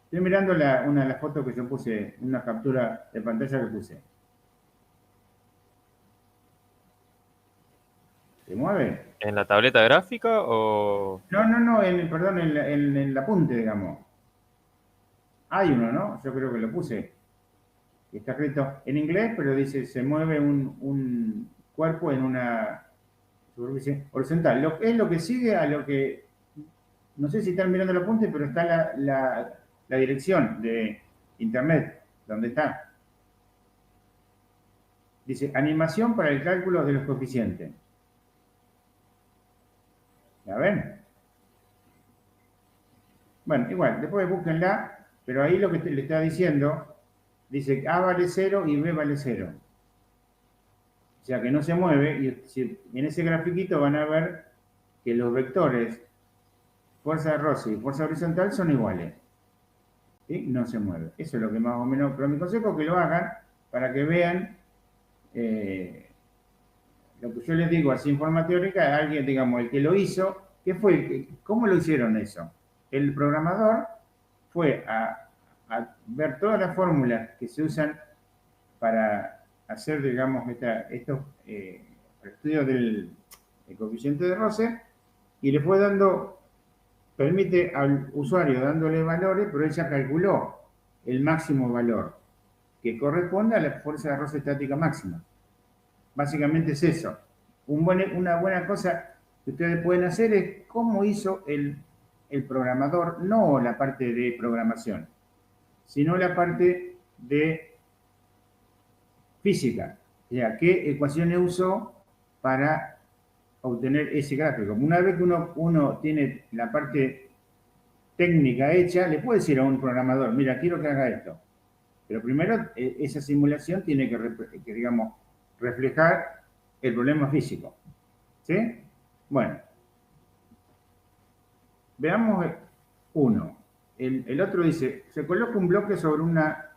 Estoy mirando una de las fotos que yo puse, una captura de pantalla que puse. ¿Se mueve? ¿En la tableta gráfica o...? No, perdón, en el apunte, digamos. Hay uno, ¿no? Yo creo que lo puse. Está escrito en inglés, pero dice, se mueve un cuerpo en una superficie horizontal. Es lo que sigue a lo que, no sé si están mirando el apunte, pero está la dirección de internet, donde está. Dice, animación para el cálculo de los coeficientes. ¿La ven? Bueno, igual, después búsquenla, pero ahí lo que le está diciendo, dice A vale 0 y B vale 0. O sea que no se mueve, y en ese grafiquito van a ver que los vectores fuerza de roce y fuerza horizontal son iguales. ¿Sí? No se mueve. Eso es lo que más o menos, pero mi consejo es que lo hagan para que vean lo que yo les digo así en forma teórica, alguien, digamos, el que lo hizo, ¿cómo lo hicieron eso? El programador fue a ver todas las fórmulas que se usan para hacer, digamos, estos estudios del coeficiente de roce, y le fue dando, permite al usuario dándole valores, pero él ya calculó el máximo valor que corresponde a la fuerza de roce estática máxima. Básicamente es eso. Una buena cosa que ustedes pueden hacer es cómo hizo el programador, no la parte de programación, sino la parte de física. O sea, qué ecuaciones usó para obtener ese gráfico. Una vez que uno tiene la parte técnica hecha, le puede decir a un programador, mira, quiero que haga esto. Pero primero, esa simulación tiene que digamos, reflejar el problema físico. ¿Sí? Bueno. Veamos uno. El otro dice, se coloca un bloque sobre una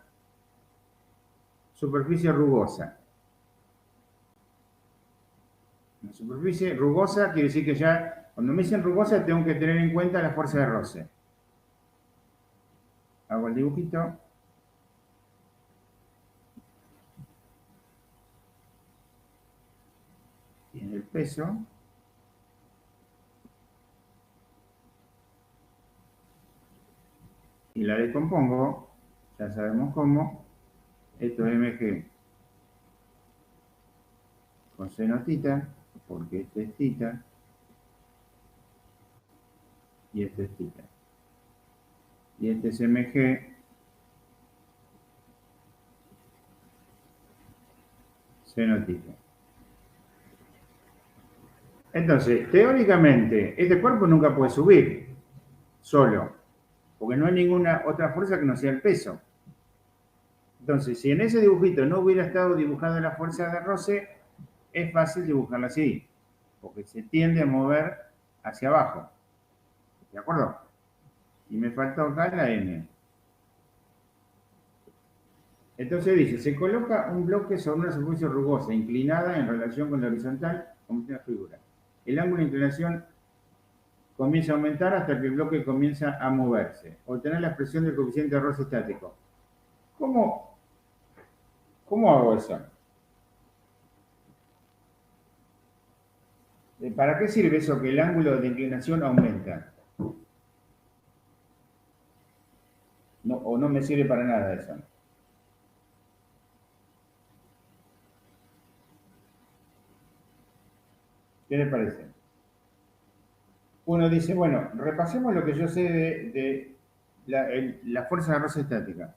superficie rugosa. Una superficie rugosa quiere decir que ya, cuando me dicen rugosa, tengo que tener en cuenta la fuerza de roce. Hago el dibujito. Tiene el peso. Y la descompongo, ya sabemos cómo. Esto es mg con seno tita, porque este es tita y este es tita. Y este es mg seno tita. Entonces, teóricamente, este cuerpo nunca puede subir solo, porque no hay ninguna otra fuerza que no sea el peso. Entonces, si en ese dibujito no hubiera estado dibujada la fuerza de roce, es fácil dibujarla así, porque se tiende a mover hacia abajo. ¿De acuerdo? Y me faltó acá la N. Entonces dice, se coloca un bloque sobre una superficie rugosa, inclinada en relación con la horizontal, como una figura. El ángulo de inclinación comienza a aumentar hasta que el bloque comienza a moverse. Obtener la expresión del coeficiente de roce estático. ¿Cómo hago eso? ¿Para qué sirve eso que el ángulo de inclinación aumenta? No, o no me sirve para nada eso. ¿Qué les parece? Uno dice, bueno, repasemos lo que yo sé de la fuerza de roce estática.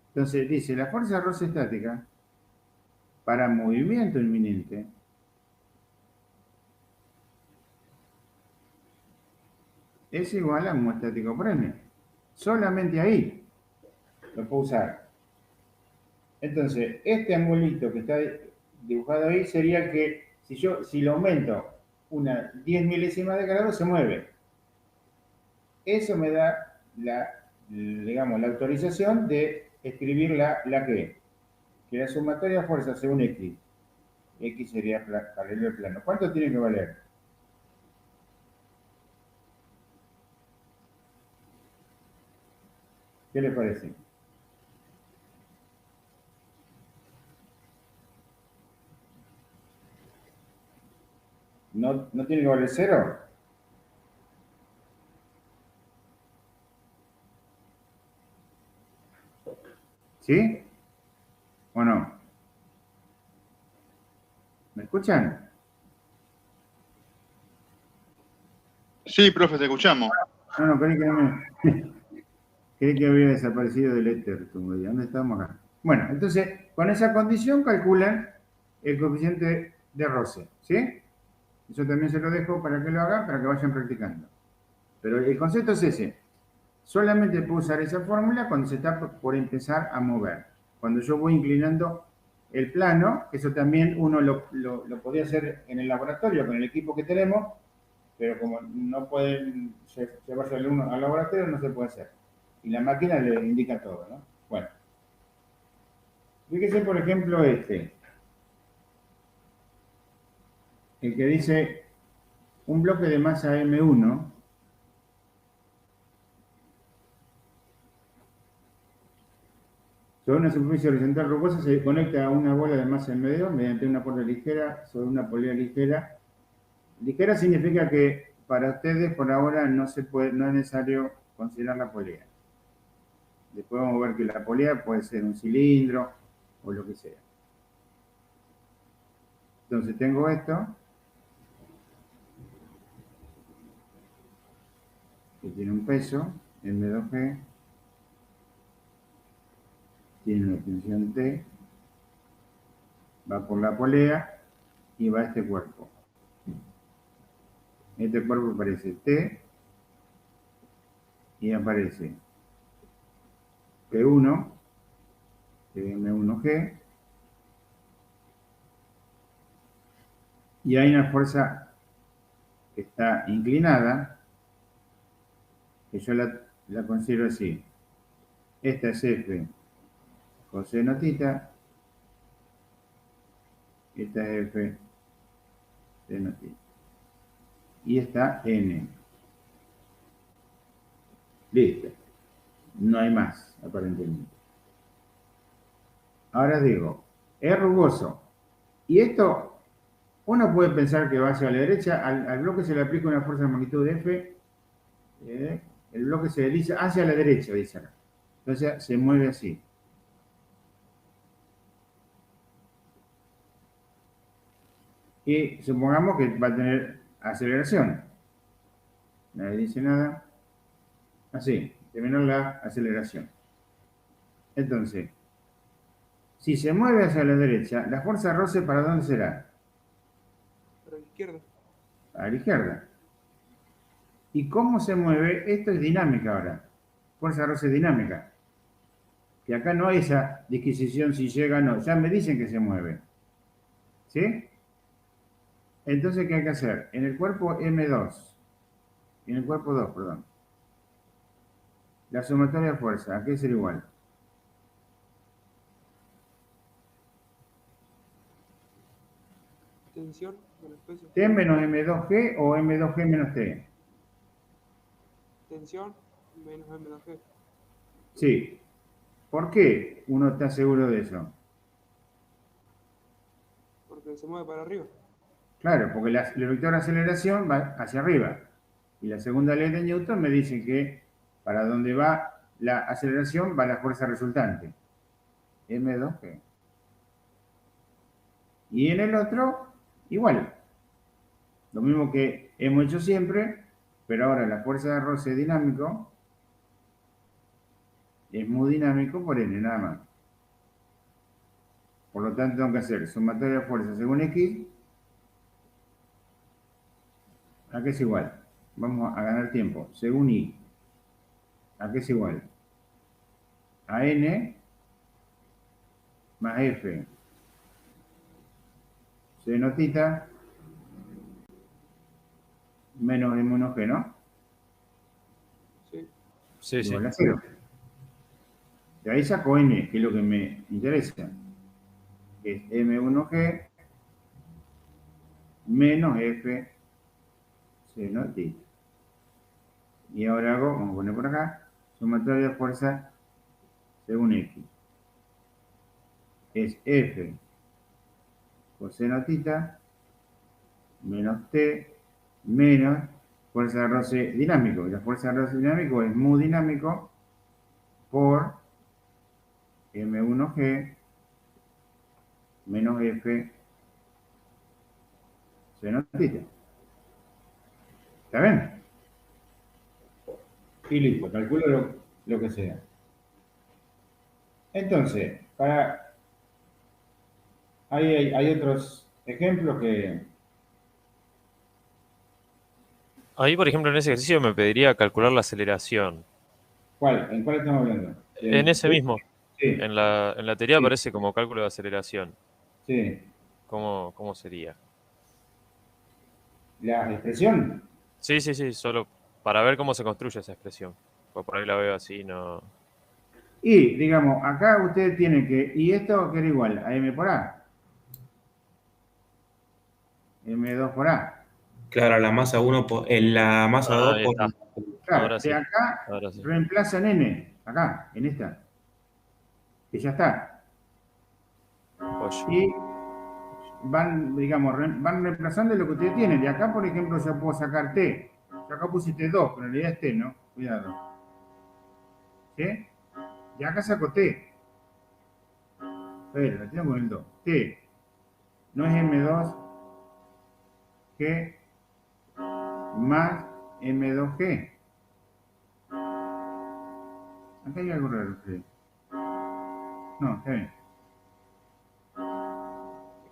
Entonces dice, la fuerza de roce estática para movimiento inminente es igual a mu estático por m. Solamente ahí lo puedo usar. Entonces, este angulito que está dibujado ahí sería el que Si lo aumento una 10 milésimas de grado, se mueve. Eso me da digamos, la autorización de escribir la que la sumatoria de fuerzas según X. X sería paralelo al plano. ¿Cuánto tiene que valer? ¿Qué le parece? ¿No tiene que valer cero? ¿Sí? ¿O no? ¿Me escuchan? Sí, profe, te escuchamos. No, creí que no me... creí que había desaparecido del éter, como diría. ¿Dónde estamos acá? Bueno, entonces, con esa condición calculan el coeficiente de roce, ¿sí? Eso también se lo dejo para que lo hagan, para que vayan practicando. Pero el concepto es ese. Solamente puedo usar esa fórmula cuando se está por empezar a mover. Cuando yo voy inclinando el plano, eso también uno lo podía hacer en el laboratorio con el equipo que tenemos, pero como no pueden llevarse al alumno al laboratorio, no se puede hacer. Y la máquina le indica todo, ¿no? Bueno. Fíjese, por ejemplo, el que dice un bloque de masa M1 sobre una superficie horizontal rugosa se conecta a una bola de masa M2 mediante una cuerda ligera sobre una polea ligera. Ligera significa que para ustedes por ahora no es necesario considerar la polea. Después vamos a ver que la polea puede ser un cilindro o lo que sea. Entonces tengo esto, que tiene un peso, M2G, tiene una tensión T, va por la polea y va a este cuerpo. Este cuerpo aparece T y aparece P1, M1G, y hay una fuerza que está inclinada, que yo la considero así. Esta es F coseno tita, esta es F seno tita. Y esta N. Listo. No hay más, aparentemente. Ahora digo, es rugoso. Y esto, uno puede pensar que va hacia la derecha, al bloque se le aplica una fuerza de magnitud de F, el bloque se desliza hacia la derecha, dice acá. Entonces se mueve así. Y supongamos que va a tener aceleración. Nadie dice nada. Así, terminó la aceleración. Entonces, si se mueve hacia la derecha, la fuerza de roce, ¿para dónde será? Para la izquierda. A la izquierda. ¿Y cómo se mueve? Esto es dinámica ahora. Fuerza de roce dinámica. Que acá no hay esa disquisición si llega o no. Ya me dicen que se mueve. ¿Sí? Entonces, ¿qué hay que hacer? En el cuerpo M2, en el cuerpo 2, perdón, la sumatoria de fuerza, ¿a qué será igual? Tensión menos peso. ¿T menos M2G o M2G menos T? Tensión menos M2G. Sí. ¿Por qué uno está seguro de eso? Porque se mueve para arriba. Claro, porque el vector de aceleración va hacia arriba. Y la segunda ley de Newton me dice que para donde va la aceleración va la fuerza resultante. M2G. Y en el otro, igual. Lo mismo que hemos hecho siempre, pero ahora la fuerza de roce dinámico es muy dinámico por N, nada más. Por lo tanto, tengo que hacer sumatoria de fuerza según X. ¿A qué es igual? Vamos a ganar tiempo. Según Y. ¿A qué es igual? A N más F seno tita menos M1G, ¿no? Sí. Sí, sí. Igual a 0. De ahí saco N, que es lo que me interesa. Que es M1G menos F seno tita. Y ahora hago, vamos a poner por acá, sumatoria de fuerza según X. Es F coseno tita menos T menos fuerza de roce dinámico. Y la fuerza de roce dinámico es mu dinámico por M1G menos F seno tita. ¿Está bien? Y listo, calculo lo que sea. Entonces, hay otros ejemplos que... Ahí, por ejemplo, en ese ejercicio me pediría calcular la aceleración. ¿Cuál? ¿En cuál estamos hablando? En ese mismo, Sí, en la teoría sí, aparece como cálculo de aceleración. sí. ¿Cómo sería? La expresión. Sí, sí, sí, solo para ver cómo se construye esa expresión. Pues por ahí la veo así, no. Y, digamos, acá ustedes tienen que... ¿Y esto qué era igual? A M por A. M2 por A. Claro, la masa 1 por, la masa Ah, 2 ahí por... está. Claro, Ahora de sí, acá ahora sí. reemplazan N. Acá, en esta. Que ya está. Oye. Y van, digamos, van reemplazando lo que ustedes tienen. De acá, por ejemplo, yo puedo sacar T. Yo acá pusiste 2, pero en realidad es T, ¿no? Cuidado. ¿Sí? Y acá saco T. Pero la tengo con el 2. T. No es M2G más M2G. Acá hay algo raro. Sí. No, está bien.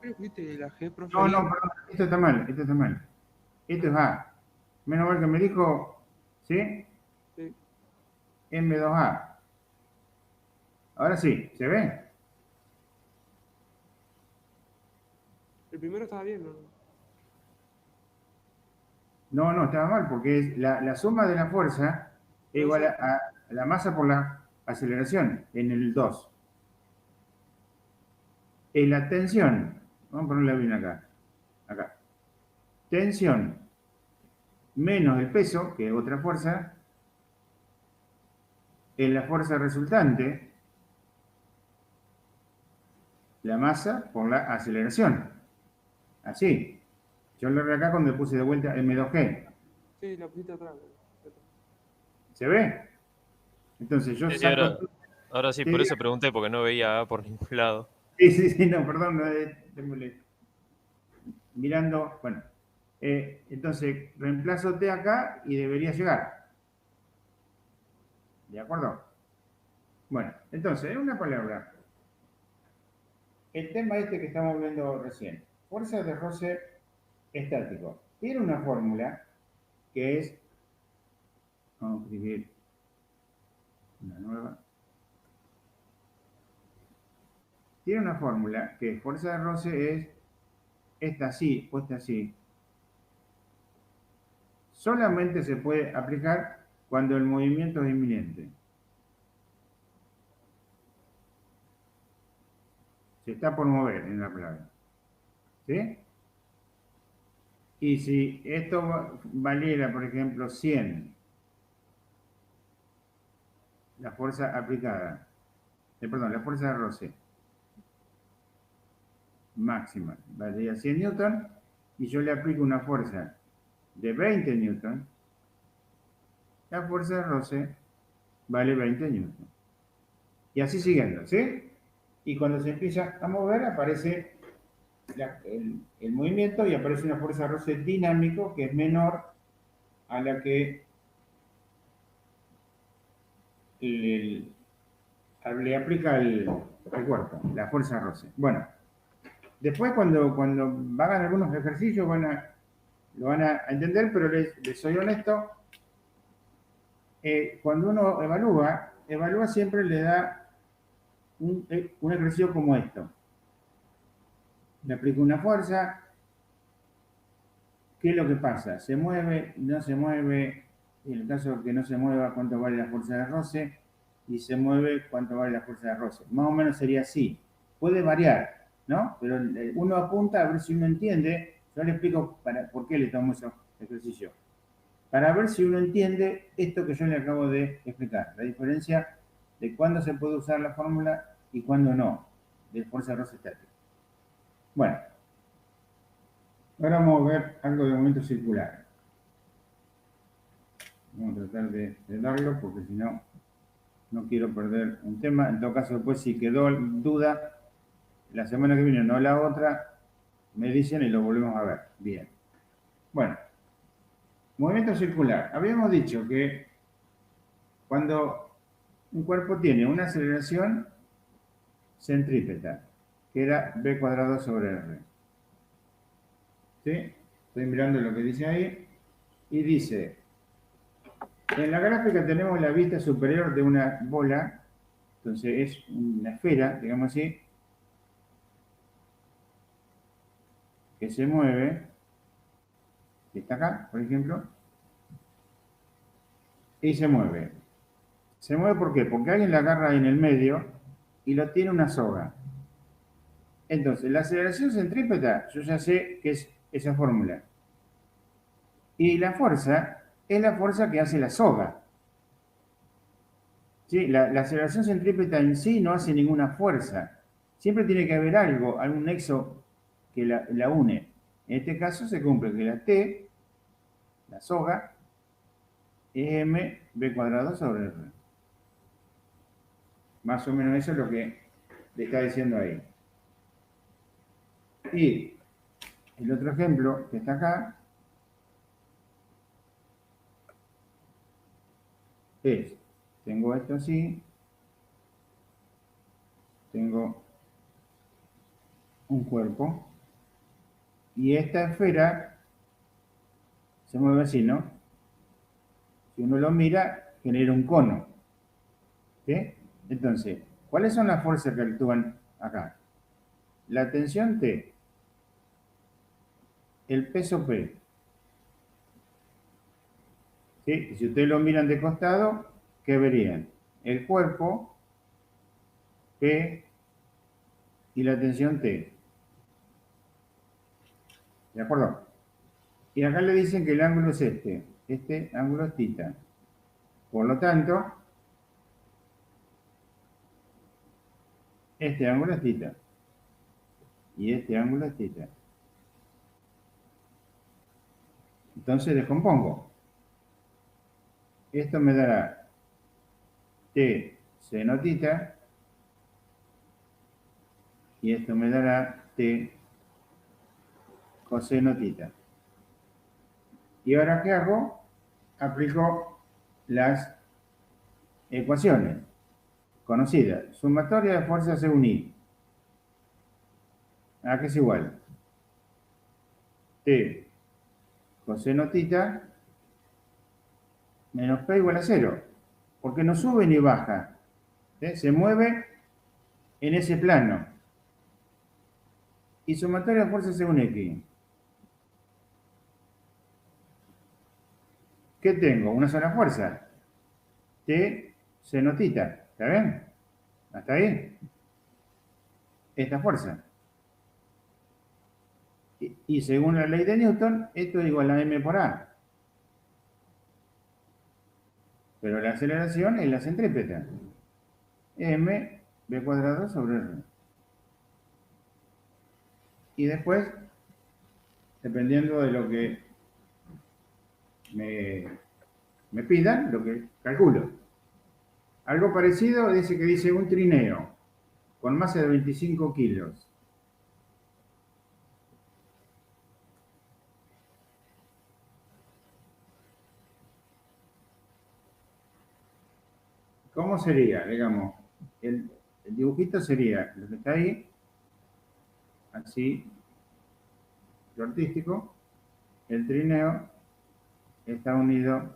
¿Qué le pusiste la G, profe, No, ahí? perdón. Esto está mal. Esto está mal. Esto es A. Menos mal que me dijo, ¿sí? Sí. M2A. Ahora sí, ¿se ve? El primero estaba bien, ¿no? No, estaba mal, porque es la suma de la fuerza es Por igual eso, a la masa por la aceleración en el 2. En la tensión, vamos a ponerla bien acá. Acá. Tensión menos el peso, que es otra fuerza, es la fuerza resultante, la masa por la aceleración. Así. Yo lo erré acá cuando puse de vuelta M2G. sí, la pusiste atrás. ¿Se ve? Entonces yo Sí, sí, saco... ahora sí, por eso pregunté, porque no veía A por ningún lado. Sí, no, perdón, mirando, bueno. Entonces, reemplazo T acá y debería llegar. ¿De acuerdo? Bueno, entonces, en una palabra, el tema este que estamos viendo recién, fuerza de roce estático, tiene una fórmula que es, vamos a escribir una nueva, tiene una fórmula que fuerza de roce es esta así, puesta así. Solamente se puede aplicar cuando el movimiento es inminente. Se está por mover en la palabra. ¿Sí? Y si esto valiera, por ejemplo, 100, la fuerza aplicada, perdón, la fuerza de roce máxima valdría 100 newton, y yo le aplico una fuerza de 20 newton, la fuerza de roce vale 20 newton. Y así siguiendo, ¿sí? Y cuando se empieza a mover aparece el movimiento y aparece una fuerza de roce dinámico que es menor a la que le aplica el cuerpo, la fuerza de roce. Bueno, después cuando hagan algunos ejercicios lo van a entender, pero les soy honesto, cuando uno evalúa siempre le da un ejercicio como esto. Le aplico una fuerza ¿qué es lo que pasa? ¿Se mueve? ¿No se mueve? En el caso de que no se mueva, ¿cuánto vale la fuerza de roce? Y se mueve, ¿cuánto vale la fuerza de roce? Más o menos sería así. Puede variar, ¿no? Pero uno apunta a ver si uno entiende. Yo le explico por qué le tomo ese ejercicio. Para ver si uno entiende esto que yo le acabo de explicar. La diferencia de cuándo se puede usar la fórmula y cuándo no, de fuerza de roce estática. Bueno, ahora vamos a ver algo de momento circular. Vamos a tratar de darlo porque si no, no quiero perder un tema. En todo caso, después si quedó duda, la semana que viene, no la otra, me dicen y lo volvemos a ver. Bien. Bueno, movimiento circular. Habíamos dicho que cuando un cuerpo tiene una aceleración centrípeta, que era b cuadrado sobre r. ¿Sí? Estoy mirando lo que dice ahí. Y dice, en la gráfica tenemos la vista superior de una bola, entonces es una esfera, digamos así, que se mueve, que está acá, por ejemplo, y se mueve. ¿Se mueve por qué? Porque alguien la agarra ahí en el medio y lo tiene una soga. Entonces, la aceleración centrípeta, yo ya sé que es esa fórmula. Y la fuerza es la fuerza que hace la soga. ¿Sí? La aceleración centrípeta en sí no hace ninguna fuerza. Siempre tiene que haber algo, algún nexo que la une. En este caso se cumple que la T, la soga, es mb cuadrado sobre r. Más o menos eso es lo que le está diciendo ahí. Y el otro ejemplo que está acá es, tengo esto así, tengo un cuerpo y esta esfera se mueve así, ¿no? Si uno lo mira, genera un cono. ¿Sí? Entonces, ¿cuáles son las fuerzas que actúan acá? La tensión T, el peso P. ¿Sí? Y si ustedes lo miran de costado, ¿qué verían? El cuerpo, P y la tensión T. ¿De acuerdo? Y acá le dicen que el ángulo es este. Este ángulo es θ. Por lo tanto, este ángulo es θ. Y este ángulo es θ. Entonces descompongo. Esto me dará T seno θ. Y esto me dará T coseno θ. ¿Y ahora qué hago? Aplico las ecuaciones conocidas. Sumatoria de fuerzas según I. ¿A qué es igual? T coseno θ menos P igual a 0. Porque no sube ni baja. ¿Sí? Se mueve en ese plano. Y sumatoria de fuerzas según X. ¿Qué tengo? Una sola fuerza. T seno θ. ¿Está bien? ¿Hasta ahí? Esta fuerza. Y según la ley de Newton, esto es igual a m por a. Pero la aceleración es la centrípeta. M b cuadrado sobre r. Y después, dependiendo de lo que me pidan, lo que calculo. Algo parecido dice que dice un trineo con masa de 25 kilos. ¿Cómo sería? Digamos, el dibujito sería lo que está ahí, así, lo artístico. El trineo está unido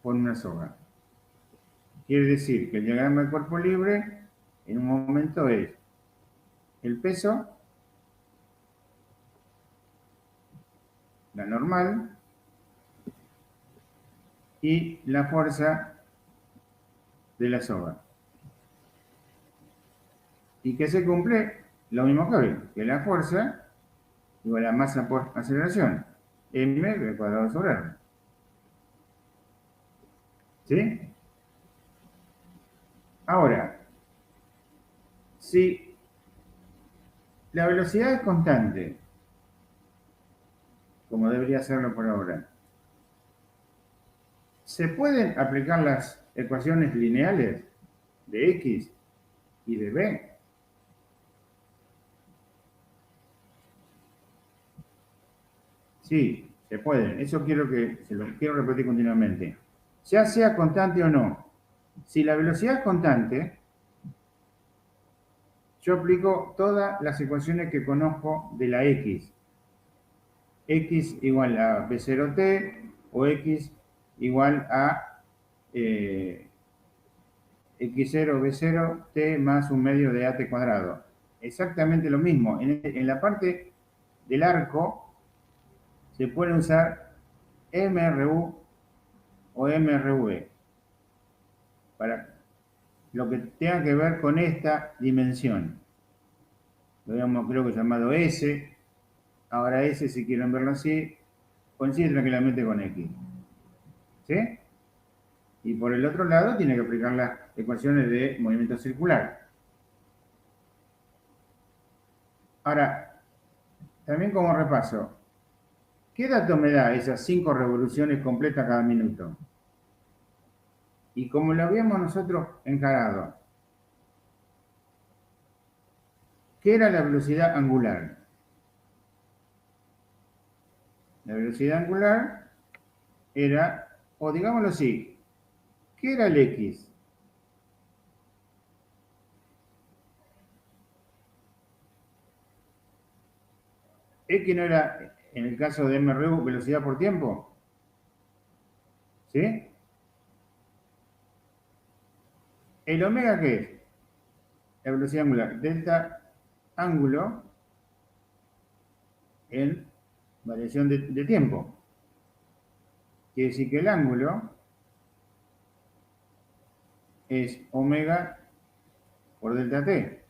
por una soga. Quiere decir que el diagrama de cuerpo libre en un momento es el peso la normal, y la fuerza de la soga. ¿Y qué se cumple? Lo mismo que hoy, que la fuerza igual a masa por aceleración, m cuadrado sobre r. ¿Sí? Ahora, si la velocidad es constante, como debería serlo por ahora, ¿se pueden aplicar las ecuaciones lineales de x y de b? Sí, se pueden. Eso se lo quiero repetir continuamente. Ya sea constante o no. Si la velocidad es constante, yo aplico todas las ecuaciones que conozco de la x. X igual a b0t o x igual a x0 b0 t más un medio de at cuadrado. Exactamente lo mismo. En la parte del arco se puede usar MRU o MRV para lo que tenga que ver con esta dimensión. Lo habíamos creo que llamado S. Ahora S, si quieren verlo así, coincide tranquilamente con X. ¿Sí? Y por el otro lado tiene que aplicar las ecuaciones de movimiento circular. Ahora, también como repaso, ¿qué dato me da esas 5 revoluciones completas cada minuto? Y como lo habíamos nosotros encarado, ¿qué era la velocidad angular? La velocidad angular era, o digámoslo así, ¿qué era el X? X no era, en el caso de MRU, velocidad por tiempo. ¿Sí? ¿El omega qué es? La velocidad angular. Delta ángulo en variación de tiempo. Quiere decir que el ángulo es omega por delta t.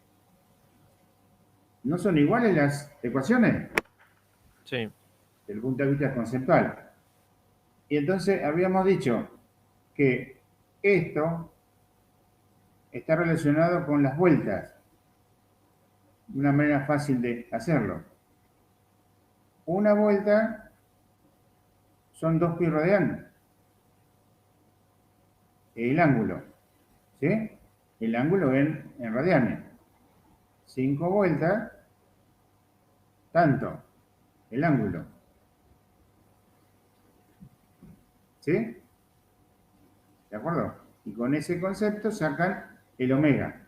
¿No son iguales las ecuaciones? Sí, Desde el punto de vista conceptual. Y entonces habíamos dicho que esto está relacionado con las vueltas. Una manera fácil de hacerlo. Una vuelta son 2 pi radianes. El ángulo. ¿Sí? El ángulo en radianes. 5 vueltas, tanto. El ángulo. ¿Sí? ¿De acuerdo? Y con ese concepto sacan el omega.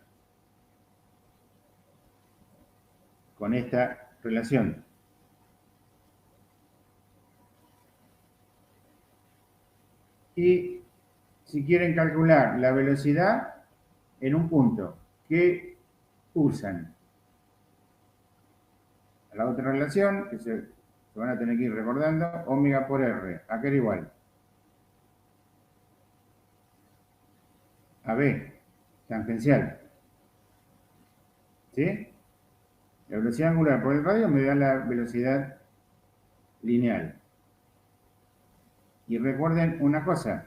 Con esta relación. Y si quieren calcular la velocidad en un punto, ¿qué usan? La otra relación, que se van a tener que ir recordando, omega por R. ¿A qué era igual? A B, tangencial. ¿Sí? La velocidad angular por el radio me da la velocidad lineal. Y recuerden una cosa,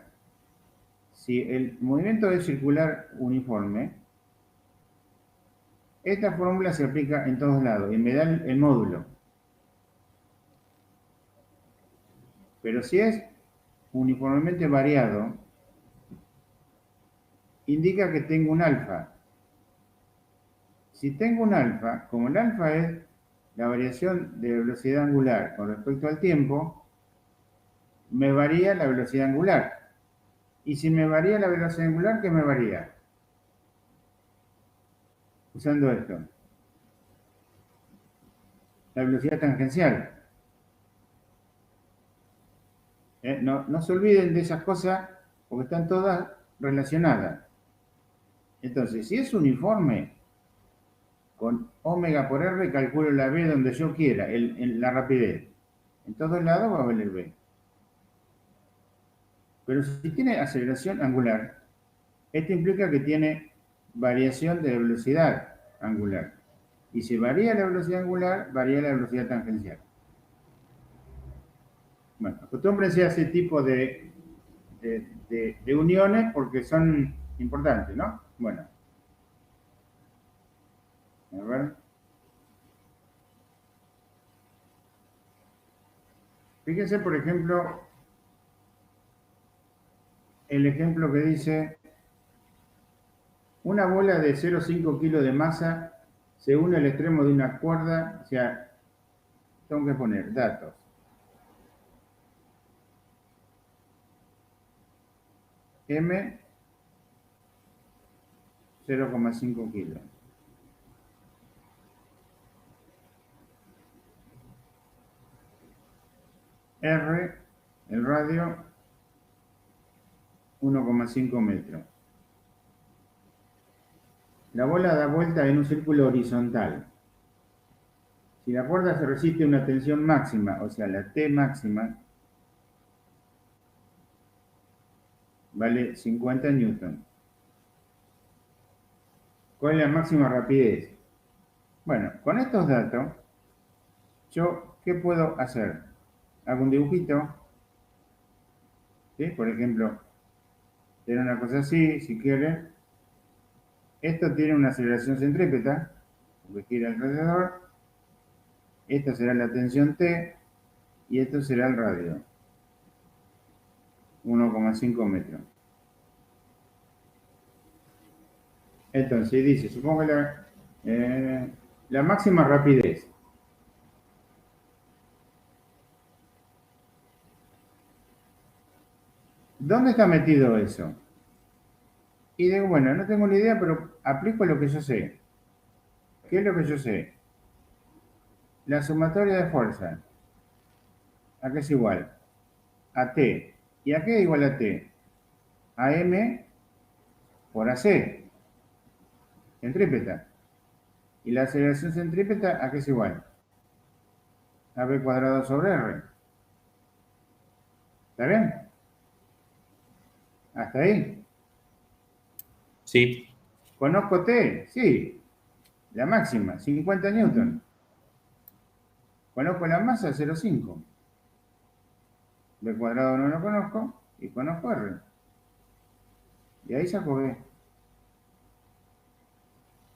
si el movimiento es circular uniforme, esta fórmula se aplica en todos lados y me da el módulo. Pero si es uniformemente variado, indica que tengo un alfa. Si tengo un alfa, como el alfa es la variación de velocidad angular con respecto al tiempo, me varía la velocidad angular. Y si me varía la velocidad angular, ¿qué me varía? Usando esto. La velocidad tangencial. No se olviden de esas cosas porque están todas relacionadas. Entonces, si es uniforme, con omega por r calculo la v donde yo quiera, la rapidez. En todos lados va a valer B. Pero si tiene aceleración angular, esto implica que tiene variación de velocidad angular. Y si varía la velocidad angular, varía la velocidad tangencial. Bueno, acostúmbrense a ese tipo de uniones porque son importantes, ¿no? Bueno. A ver. Fíjense, por ejemplo, el ejemplo que dice una bola de 0,5 kilos de masa se une al extremo de una cuerda, o sea, tengo que poner datos. M, 0,5 kilos. R, el radio, 1,5 metros. La bola da vuelta en un círculo horizontal. Si la cuerda se resiste a una tensión máxima, o sea, la T máxima, vale 50 newton. ¿Cuál es la máxima rapidez? Bueno, con estos datos, yo, ¿qué puedo hacer? Hago un dibujito, ¿sí? Por ejemplo, tiene una cosa así, si quieren. Esto tiene una aceleración centrípeta, porque gira alrededor. Esta será la tensión T, y esto será el radio. 1,5 metros. Entonces dice, supongo que la máxima rapidez. ¿Dónde está metido eso? Y digo, bueno, no tengo ni idea, pero aplico lo que yo sé. ¿Qué es lo que yo sé? La sumatoria de fuerza. ¿A qué es igual? A T. ¿Y a qué es igual a T? A M por AC. Centrípeta. ¿Y la aceleración centrípeta a qué es igual? A B cuadrado sobre R. ¿Está bien? ¿Hasta ahí? Sí. ¿Conozco T? Sí. La máxima, 50 newton. Conozco la masa, 0,5. B cuadrado no lo conozco y conozco R. Y ahí saco B.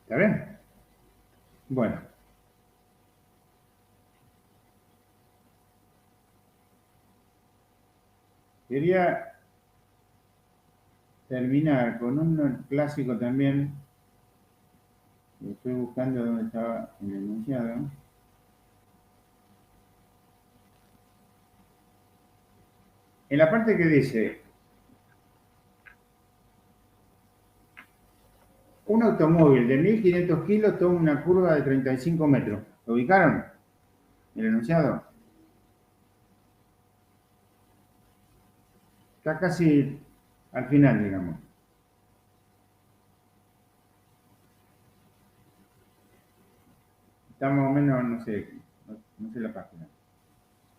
¿Está bien? Bueno. Quería terminar con un clásico también. Estoy buscando dónde estaba el enunciado. En la parte que dice, un automóvil de 1.500 kilos toma una curva de 35 metros. ¿Lo ubicaron? El enunciado. Está casi al final, digamos. Está más o menos, no sé la página.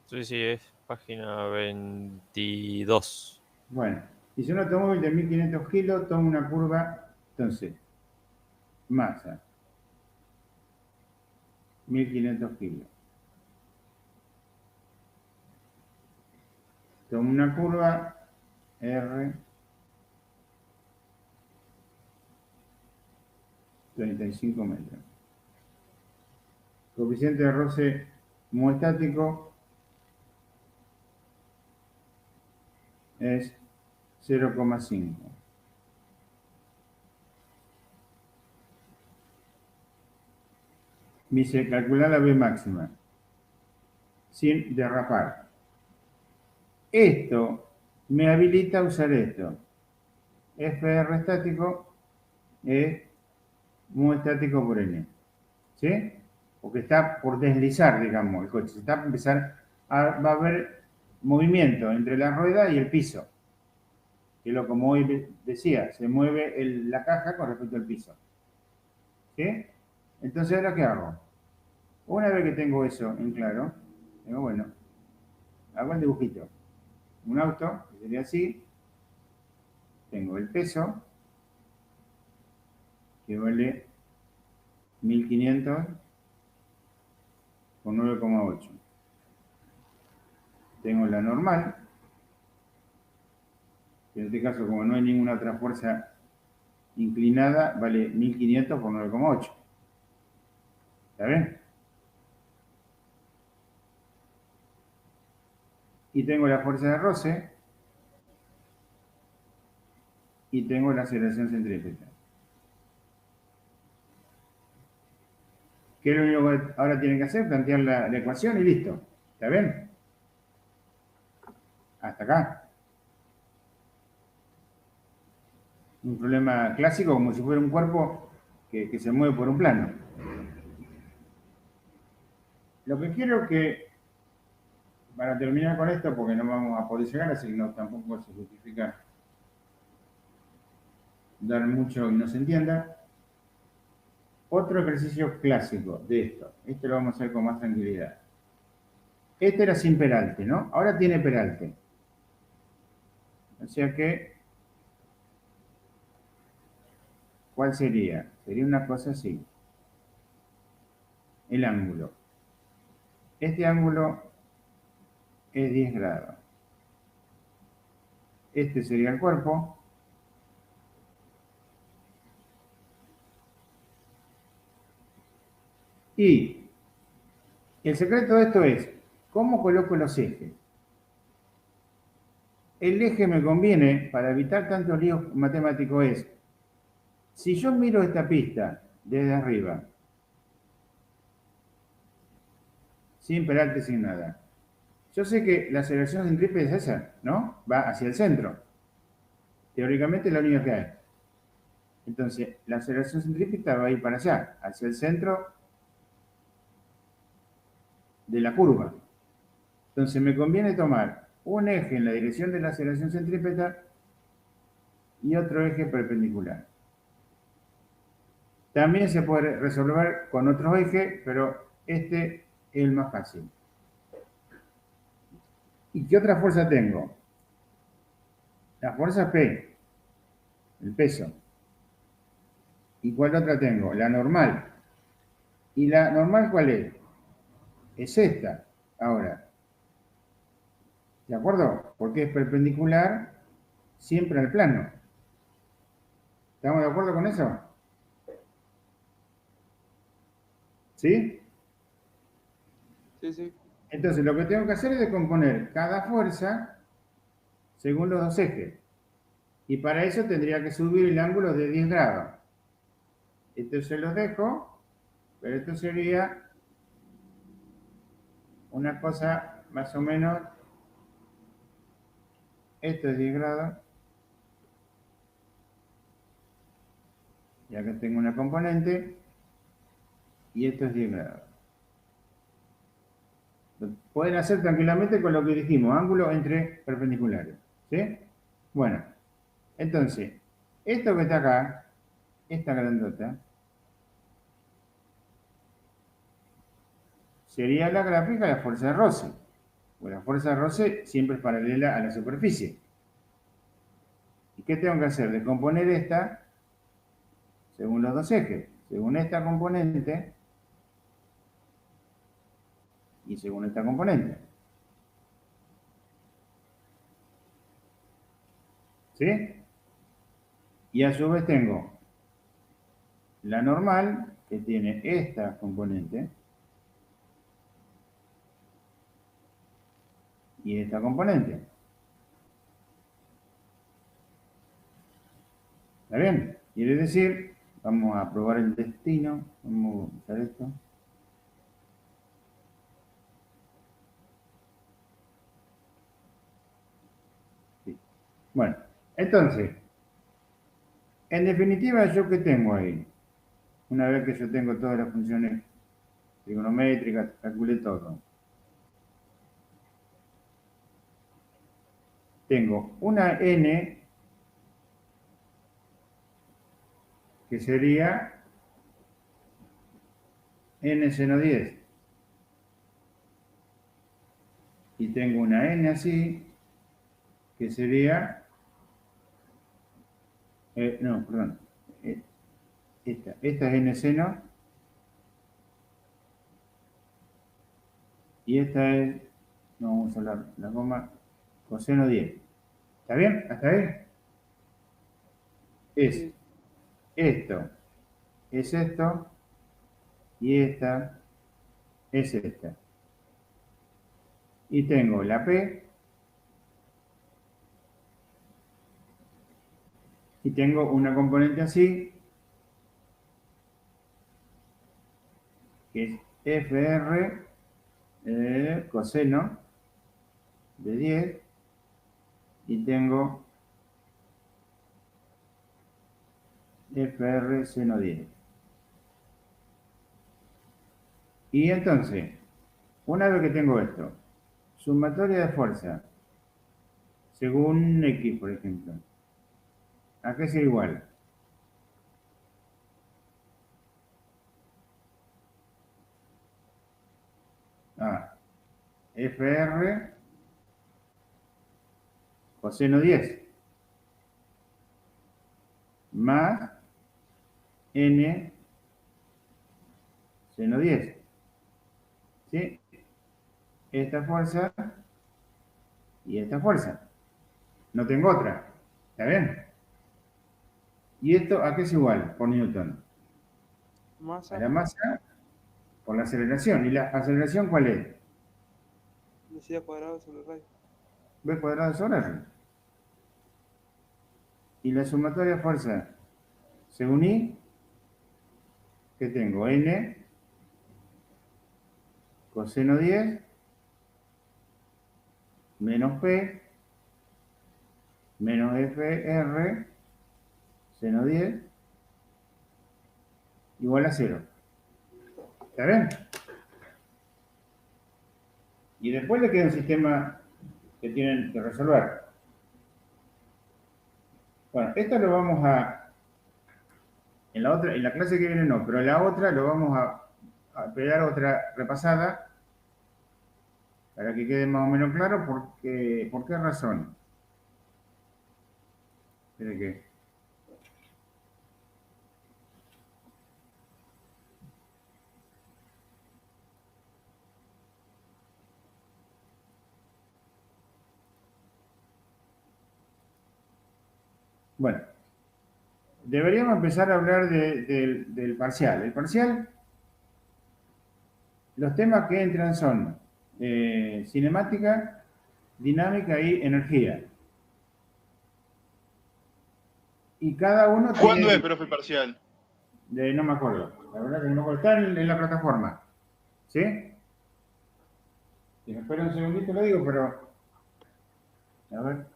Sí, sí, es página 22. Bueno, dice un automóvil de 1.500 kilos toma una curva, entonces, masa, 1.500 kilos. Toma una curva, R, 35 metros. Coeficiente de roce muestático es 0,5. Me dice calcular la B máxima sin derrapar. Esto me habilita a usar esto. FR estático es mu estático por N. ¿Sí? Porque está por deslizar, digamos, el coche. Está por empezar va a haber movimiento entre la rueda y el piso. Que es lo como hoy decía, se mueve la caja con respecto al piso. ¿Sí? Entonces, ¿ahora qué hago? Una vez que tengo eso en claro, digo, bueno, hago el dibujito. Un auto, que sería así. Tengo el peso, que vale 1500 por 9,8. Tengo la normal, que en este caso, como no hay ninguna otra fuerza inclinada, vale 1500 por 9,8. ¿Está bien? Y tengo la fuerza de roce y tengo la aceleración centrípeta. ¿Qué es lo único que ahora tienen que hacer? Plantear la ecuación y listo. ¿Está bien? Hasta acá. Un problema clásico como si fuera un cuerpo que se mueve por un plano. Lo que quiero que, para terminar con esto, porque no vamos a poder llegar, así que no, tampoco se justifica dar mucho y no se entienda. Otro ejercicio clásico de esto. Este lo vamos a hacer con más tranquilidad. Este era sin peralte, ¿no? Ahora tiene peralte. O sea que, ¿cuál sería? Sería una cosa así. El ángulo. Este ángulo es 10 grados. Este sería el cuerpo. Y el secreto de esto es, ¿cómo coloco los ejes? El eje me conviene, para evitar tantos líos matemáticos, es, si yo miro esta pista desde arriba, sin peralte, sin nada, yo sé que la aceleración centrípeta es esa, ¿no? Va hacia el centro. Teóricamente es la única que hay. Entonces, la aceleración centrípeta va a ir para allá, hacia el centro de la curva. Entonces, me conviene tomar un eje en la dirección de la aceleración centrípeta y otro eje perpendicular. También se puede resolver con otro eje, pero este es el más fácil. ¿Y qué otra fuerza tengo? La fuerza P, el peso. ¿Y cuál otra tengo? La normal. ¿Y la normal cuál es? Es esta. Ahora, ¿de acuerdo? Porque es perpendicular siempre al plano. ¿Estamos de acuerdo con eso? ¿Sí? Sí, sí. Entonces, lo que tengo que hacer es descomponer cada fuerza según los dos ejes. Y para eso tendría que subir el ángulo de 10 grados. Esto se los dejo, pero esto sería una cosa más o menos, esto es 10 grados, y acá tengo una componente, y esto es 10 grados. Lo pueden hacer tranquilamente con lo que dijimos, ángulo entre perpendiculares, ¿sí? Bueno, entonces, esto que está acá, esta grandota, sería la gráfica de la fuerza de roce. Pues la fuerza de roce siempre es paralela a la superficie. ¿Y qué tengo que hacer? Descomponer esta según los dos ejes, según esta componente y según esta componente. ¿Sí? Y a su vez tengo la normal, que tiene esta componente, y esta componente. ¿Está bien? Quiere decir, vamos a probar el destino, vamos a usar esto. Sí. Bueno, entonces, en definitiva, ¿yo qué tengo ahí? Una vez que yo tengo todas las funciones trigonométricas, calculé todo. Tengo una n que sería n seno 10. y tengo una n así, que sería, no, perdón, esta es n seno, y esta es, no vamos a usar la coma, coseno 10. ¿Está bien? ¿Hasta ahí? Es esto, es esto, y esta es esta. Y tengo la P, y tengo una componente así, que es FR coseno de 10, y tengo FR seno 10. Y entonces, una vez que tengo esto, sumatoria de fuerza, según X, por ejemplo, ¿a qué es igual? A FR coseno 10 más N seno 10. ¿Sí? Esta fuerza y esta fuerza. No tengo otra. ¿Está bien? ¿Y esto a qué es igual por Newton? Masa. A la masa por la aceleración. ¿Y la aceleración cuál es? Velocidad cuadrada sobre radio. B cuadrado sobre R. Y la sumatoria de fuerza, según I, que tengo N coseno 10 menos P menos FR seno 10 igual a 0. ¿Está bien? Y después le queda un sistema que tienen que resolver. Bueno, esto lo vamos a, en la clase que viene no, pero en la otra lo vamos a pegar otra repasada para que quede más o menos claro por qué razón. Espere que... Bueno, deberíamos empezar a hablar del parcial. El parcial, los temas que entran son cinemática, dinámica y energía. Y cada uno ¿Cuándo tiene... es, profe, parcial? no me acuerdo, la verdad que no me acuerdo. Está en la plataforma, ¿sí? Si me espera un segundito lo digo, pero... A ver,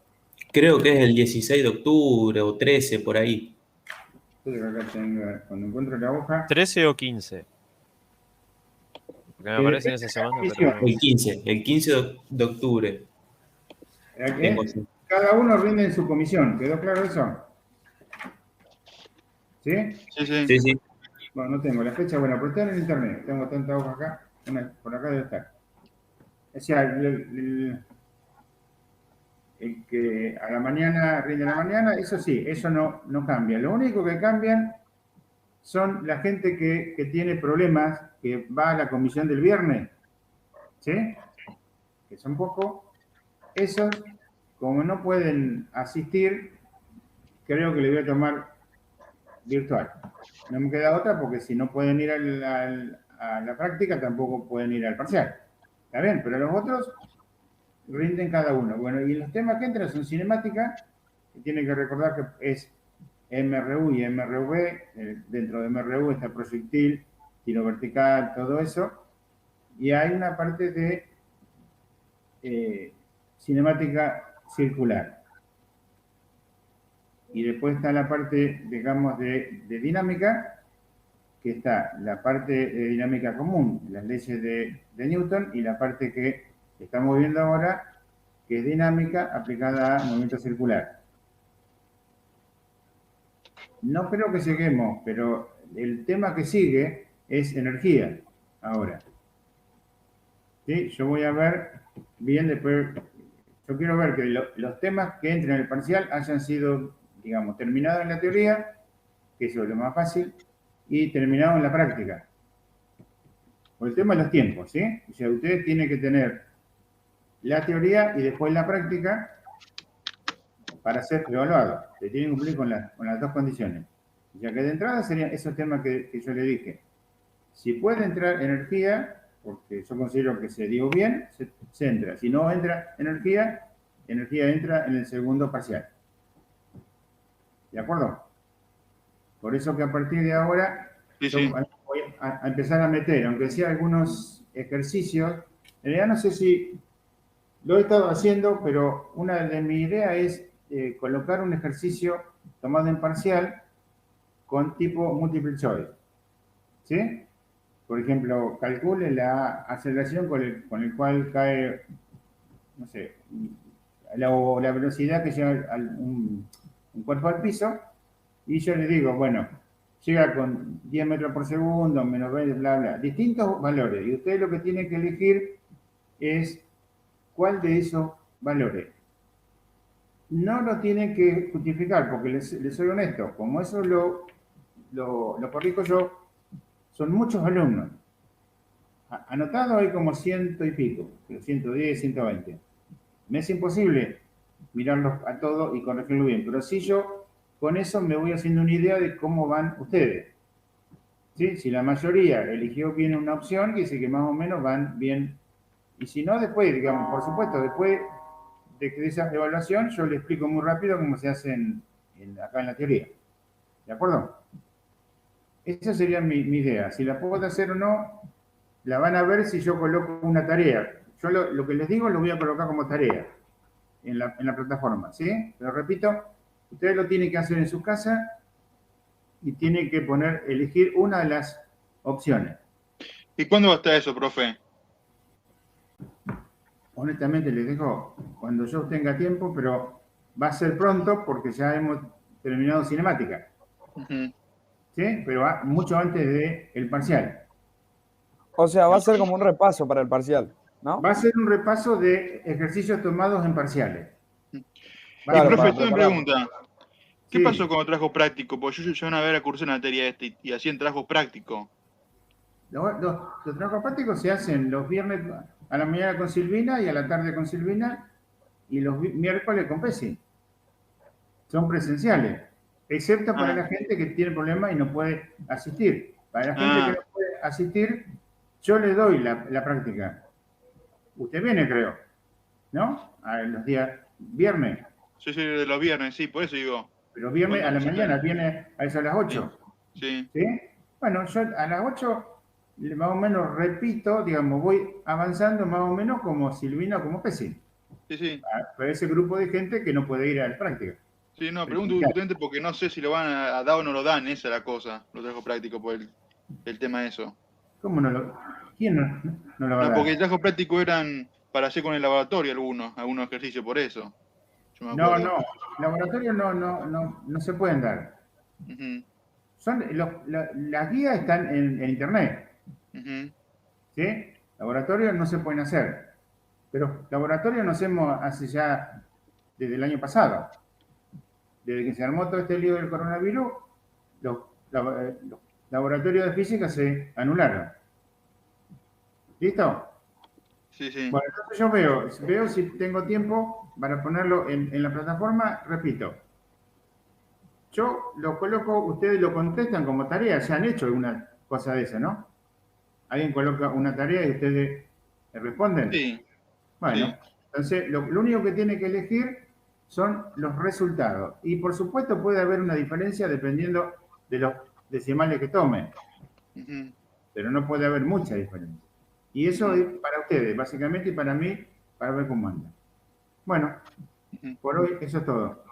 Creo que es el 16 de octubre o 13, por ahí. acá tengo, cuando encuentro la hoja... 13 o 15. Porque me aparece en esa semana, pero no. El 15 de octubre. Tengo así. Cada uno rinde en su comisión, ¿quedó claro eso? ¿Sí? Sí, sí. Sí, sí. Bueno, no tengo la fecha, bueno, pero está en el internet, tengo tanta hoja acá, por acá debe estar. O sea, el que a la mañana rinde a la mañana, eso sí, eso no cambia. Lo único que cambian son la gente que tiene problemas, que va a la comisión del viernes, ¿sí? Que son pocos. Esos, como no pueden asistir, creo que le voy a tomar virtual. No me queda otra porque si no pueden ir a la práctica, tampoco pueden ir al parcial. ¿Está bien? Pero los otros rinden cada uno. Bueno, y los temas que entran son cinemática, que tienen que recordar que es MRU y MRV. Dentro de MRU está proyectil, tiro vertical, todo eso. Y hay una parte de cinemática circular. Y después está la parte, digamos, de dinámica, que está la parte de dinámica común, las leyes de Newton, y la parte que estamos viendo ahora, que es dinámica aplicada a movimiento circular. No creo que lleguemos, pero el tema que sigue es energía, ahora. ¿Sí? Yo voy a ver bien, después yo quiero ver que los temas que entren en el parcial hayan sido, digamos, terminados en la teoría, que eso es lo más fácil, y terminados en la práctica. Por el tema de los tiempos, ¿sí? O sea, ustedes tienen que tener la teoría y después la práctica para ser evaluados. Se tienen que cumplir con las dos condiciones. O sea, que de entrada serían esos temas que yo le dije. Si puede entrar energía, porque yo considero que se dio bien, se entra. Si no entra energía entra en el segundo parcial. ¿De acuerdo? Por eso que a partir de ahora Sí, yo sí. voy a empezar a meter, aunque sea algunos ejercicios. En realidad no sé si lo he estado haciendo, pero una de mis ideas es colocar un ejercicio tomado en parcial con tipo multiple choice. ¿Sí? Por ejemplo, calcule la aceleración con el cual cae, no sé, la velocidad que lleva un cuerpo al piso, y yo le digo, bueno, llega con 10 metros por segundo, menos 20, bla, bla, distintos valores, y usted lo que tiene que elegir es cuál de esos valores. No lo tienen que justificar, porque les soy honesto, como eso lo corrijo yo, son muchos alumnos. Anotado hay como 100 y pico, 110, 120. Me es imposible mirarlos a todos y corregirlo bien, pero sí yo con eso me voy haciendo una idea de cómo van ustedes. ¿Sí? Si la mayoría eligió bien una opción, quiere decir que más o menos van bien. Y si no, después, digamos, por supuesto, después de esa evaluación, yo les explico muy rápido cómo se hace acá en la teoría. ¿De acuerdo? Esa sería mi idea. Si la puedo hacer o no, la van a ver si yo coloco una tarea. Yo lo que les digo lo voy a colocar como tarea en la plataforma, ¿sí? Pero repito, ustedes lo tienen que hacer en su casa y tienen que elegir una de las opciones. ¿Y cuándo va a estar eso, profe? Honestamente les dejo cuando yo tenga tiempo, pero va a ser pronto porque ya hemos terminado cinemática. Ujú. ¿Sí? Pero mucho antes del parcial. O sea, va a ser como un repaso para el parcial, ¿no? Va a ser un repaso de ejercicios tomados en parciales. Y Claro, profe, para usted me prepararlo. pregunta, ¿qué Sí. pasó con el trabajo práctico? Porque yo una vez la cursé en la materia y hacían trabajo práctico. Los trabajos prácticos se hacen los viernes a la mañana con Silvina y a la tarde con Silvina y los miércoles con Pesi. Son presenciales, excepto para la gente que tiene problemas y no puede asistir. Para la gente que no puede asistir, yo le doy la práctica. Usted viene, creo, ¿no? A los días viernes. Yo soy de los viernes, sí, por eso digo. Pero viernes a la mañana, viene a eso a las 8. Sí. ¿Sí? Bueno, yo a las 8 más o menos repito, digamos, voy avanzando más o menos como Silvina o como Pesi. Sí, sí. Para ese grupo de gente que no puede ir a la práctica. Sí, no, pregunto justamente porque no sé si lo van a dar o no lo dan, esa es la cosa, los trabajos prácticos por el tema de eso. ¿Cómo no lo? ¿Quién no lo va a No, dar? porque el trabajo práctico eran para hacer con el laboratorio algunos ejercicios por eso. Yo me No, acuerdo. laboratorios no se pueden dar. Ujú, Las guías están en internet, ujú. ¿sí? Laboratorios no se pueden hacer. Pero laboratorios nos hacemos hace ya desde el año pasado. Desde que se armó todo este lío del coronavirus, los laboratorios de física se anularon. ¿Listo? Sí, sí. Bueno, entonces yo veo si tengo tiempo para ponerlo en la plataforma. Repito, yo lo coloco, ustedes lo contestan como tarea, ya han hecho alguna cosa de esa, ¿no? Alguien coloca una tarea y ustedes le responden. Sí. Bueno, Sí. entonces lo único que tiene que elegir son los resultados. Y por supuesto puede haber una diferencia dependiendo de los decimales que tomen, Ujú. pero no puede haber mucha diferencia. Y eso es para ustedes, básicamente, y para mí, para ver cómo anda. Bueno, Ujú. por hoy eso es todo.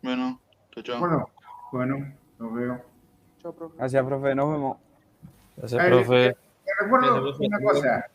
Bueno, chao, ¿De chao. acuerdo? Bueno, los veo. Chao, profe. Gracias, profe. Nos vemos. Gracias, profe. Te recuerdo una cosa.